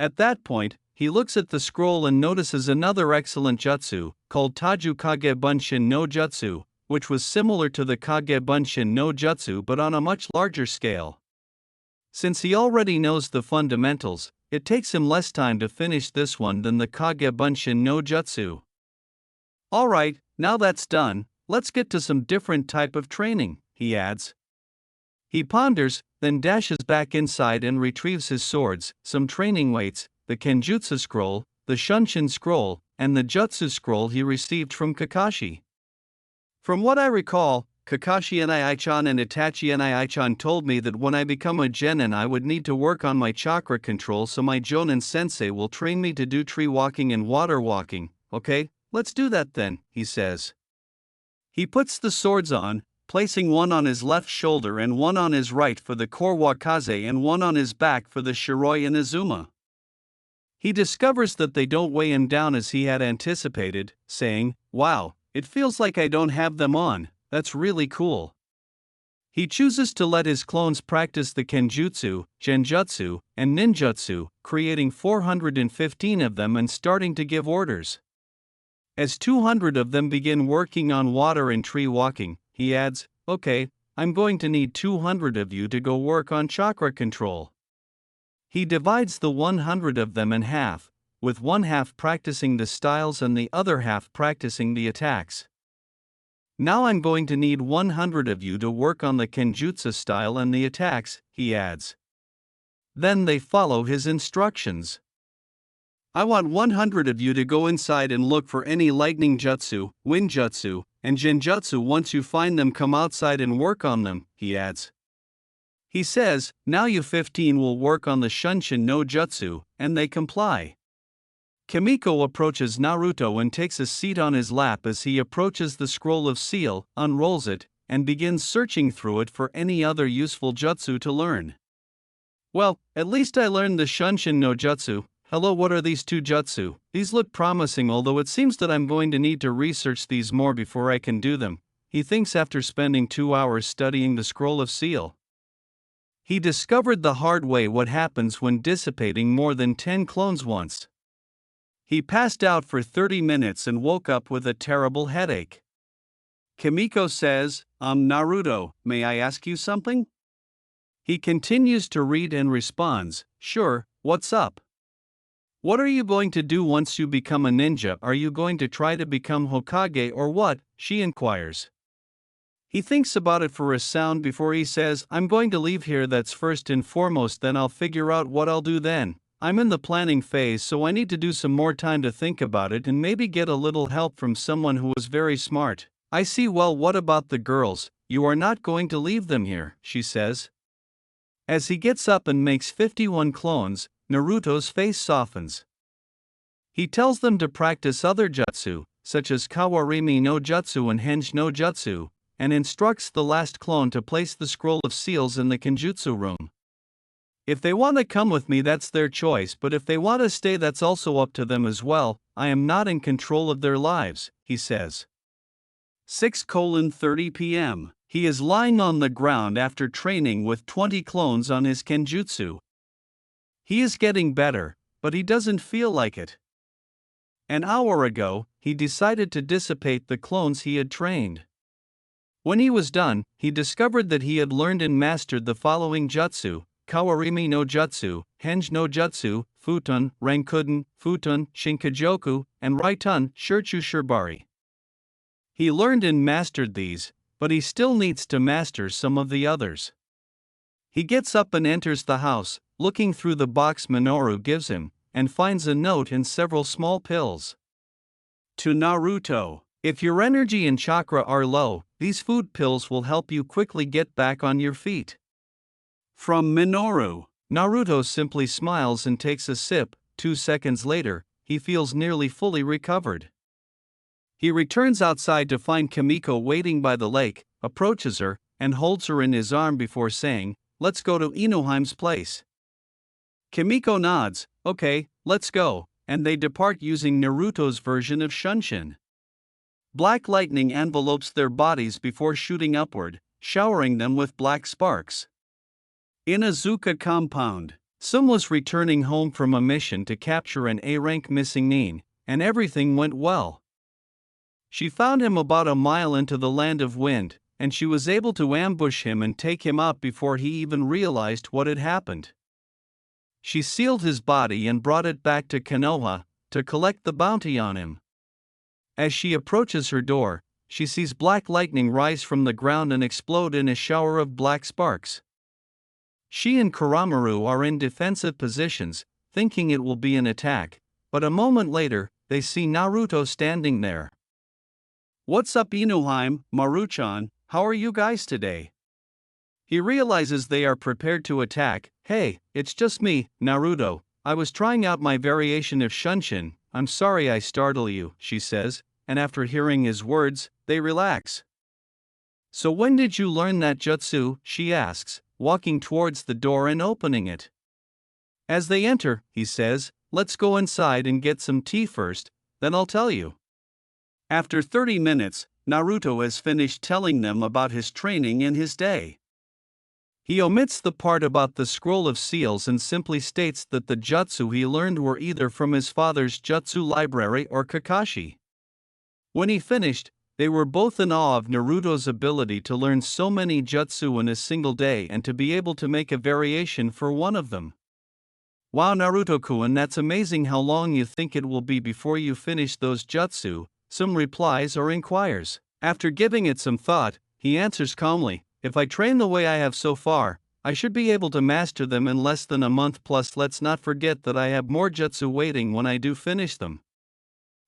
At that point, he looks at the scroll and notices another excellent jutsu, called Taju Kagebunshin no Jutsu, which was similar to the Kagebunshin no Jutsu but on a much larger scale. Since he already knows the fundamentals, it takes him less time to finish this one than the Kagebunshin no Jutsu. Alright, now that's done, let's get to some different type of training, he adds. He ponders, then dashes back inside and retrieves his swords, some training weights, the Kenjutsu scroll, the Shunshin scroll, and the Jutsu scroll he received from Kakashi. From what I recall, Kakashi Nai-chan and Itachi Nai-chan told me that when I become a genin I would need to work on my chakra control, so my Jonin sensei will train me to do tree walking and water walking. Okay, let's do that then, he says. He puts the swords on, placing one on his left shoulder and one on his right for the Korwakaze and one on his back for the Shiroi and Izuma. He discovers that they don't weigh him down as he had anticipated, saying, wow, it feels like I don't have them on, that's really cool. He chooses to let his clones practice the Kenjutsu, Genjutsu, and Ninjutsu, creating 415 of them and starting to give orders. As 200 of them begin working on water and tree walking, he adds, okay, I'm going to need 200 of you to go work on chakra control. He divides the 100 of them in half, with one half practicing the styles and the other half practicing the attacks. Now I'm going to need 100 of you to work on the Kenjutsu style and the attacks, he adds. Then they follow his instructions. I want 100 of you to go inside and look for any lightning jutsu, wind jutsu, and genjutsu. Once you find them, come outside and work on them, he adds. He says, now you 15 will work on the Shunshin no Jutsu, and they comply. Kimiko approaches Naruto and takes a seat on his lap as he approaches the scroll of seal, unrolls it, and begins searching through it for any other useful jutsu to learn. Well, at least I learned the Shunshin no Jutsu. Hello, what are these two jutsu? These look promising, although it seems that I'm going to need to research these more before I can do them, he thinks after spending 2 hours studying the scroll of seal. He discovered the hard way what happens when dissipating more than 10 clones once. He passed out for 30 minutes and woke up with a terrible headache. Kimiko says, Naruto, may I ask you something? He continues to read and responds, "Sure, what's up? What are you going to do once you become a ninja? Are you going to try to become Hokage or what?" she inquires. He thinks about it for a sound before he says, "I'm going to leave here, that's first and foremost, then I'll figure out what I'll do then. I'm in the planning phase, so I need to do some more time to think about it and maybe get a little help from someone who is very smart." "I see. Well, what about the girls? You are not going to leave them here," she says. As he gets up and makes 51 clones, Naruto's face softens. He tells them to practice other jutsu, such as Kawarimi no Jutsu and Henge no Jutsu, and instructs the last clone to place the scroll of seals in the Kenjutsu room. "If they want to come with me, that's their choice, but if they want to stay, that's also up to them as well. I am not in control of their lives," he says. 6:30 p.m. He is lying on the ground after training with 20 clones on his Kenjutsu. He is getting better, but he doesn't feel like it. An hour ago, he decided to dissipate the clones he had trained. When he was done, he discovered that he had learned and mastered the following jutsu: Kawarimi no Jutsu, Henge no Jutsu, Futun, Rankuden, Futun, Shinkajoku, and Raitun, Shirchu Shirbari. He learned and mastered these, but he still needs to master some of the others. He gets up and enters the house, looking through the box Minoru gives him, and finds a note and several small pills. To Naruto, if your energy and chakra are low, these food pills will help you quickly get back on your feet. From Minoru, Naruto simply smiles and takes a sip. 2 seconds later, he feels nearly fully recovered. He returns outside to find Kimiko waiting by the lake, approaches her, and holds her in his arm before saying, "Let's go to Inohame's place." Kimiko nods, "Okay, let's go," and they depart using Naruto's version of Shunshin. Black lightning envelopes their bodies before shooting upward, showering them with black sparks. In Azuka compound, Sum was returning home from a mission to capture an A-rank missing nin, and everything went well. She found him about a mile into the land of wind, and she was able to ambush him and take him out before he even realized what had happened. She sealed his body and brought it back to Konoha to collect the bounty on him. As she approaches her door, she sees black lightning rise from the ground and explode in a shower of black sparks. She and Kuramaru are in defensive positions, thinking it will be an attack, but a moment later, they see Naruto standing there. "What's up, Inohime, Maruchan, how are you guys today?" He realizes they are prepared to attack. "Hey, it's just me, Naruto. I was trying out my variation of Shunshin. I'm sorry I startle you," she says, and after hearing his words, they relax. "So when did you learn that jutsu?" she asks, walking towards the door and opening it. As they enter, he says, "Let's go inside and get some tea first, then I'll tell you." After 30 minutes, Naruto has finished telling them about his training and his day. He omits the part about the scroll of seals and simply states that the jutsu he learned were either from his father's jutsu library or Kakashi. When he finished, they were both in awe of Naruto's ability to learn so many jutsu in a single day and to be able to make a variation for one of them. "Wow, Naruto-kun, that's amazing. How long you think it will be before you finish those jutsu?" Some replies or inquires. After giving it some thought, he answers calmly, "If I train the way I have so far, I should be able to master them in less than a month. Plus, let's not forget that I have more jutsu waiting when I do finish them."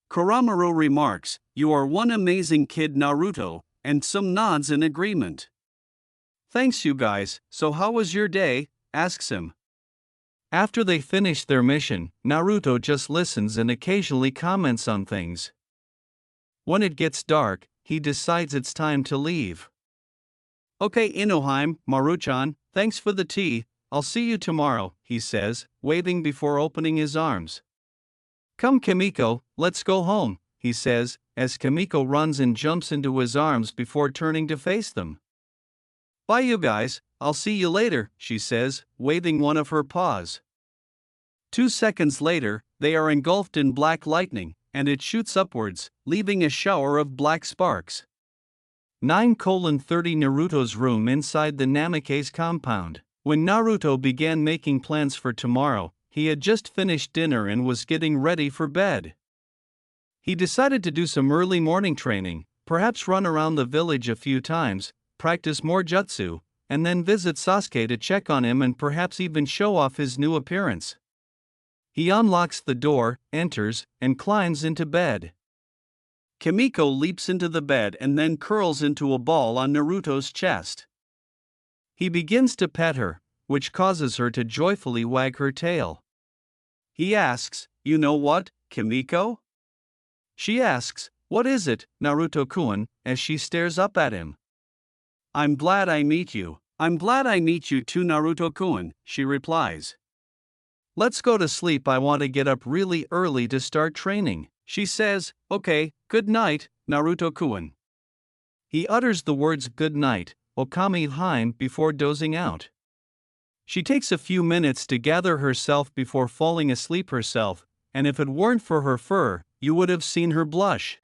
Kuramaru remarks, "You are one amazing kid, Naruto," and Sum nods in agreement. "Thanks, you guys. So how was your day?" asks him. After they finish their mission, Naruto just listens and occasionally comments on things. When it gets dark, he decides it's time to leave. "Okay, Inohime, Maruchan, thanks for the tea. I'll see you tomorrow," he says, waving before opening his arms. "Come, Kimiko, let's go home," he says, as Kimiko runs and jumps into his arms before turning to face them. "Bye, you guys, I'll see you later," she says, waving one of her paws. 2 seconds later, they are engulfed in black lightning, and it shoots upwards, leaving a shower of black sparks. 9:30 Naruto's room inside the Namake's compound. When Naruto began making plans for tomorrow, he had just finished dinner and was getting ready for bed. He decided to do some early morning training, perhaps run around the village a few times, practice more jutsu, and then visit Sasuke to check on him and perhaps even show off his new appearance. He unlocks the door, enters, and climbs into bed. Kimiko leaps into the bed and then curls into a ball on Naruto's chest. He begins to pet her, which causes her to joyfully wag her tail. He asks, "You know what, Kimiko?" She asks, "What is it, Naruto-kun?" as she stares up at him. "I'm glad I meet you. I'm glad I meet you too, Naruto-kun," she replies. "Let's go to sleep. I want to get up really early to start training," she says. "Okay, good night, Naruto-kun." He utters the words "good night, Okami Haim" before dozing out. She takes a few minutes to gather herself before falling asleep herself, and if it weren't for her fur, you would have seen her blush.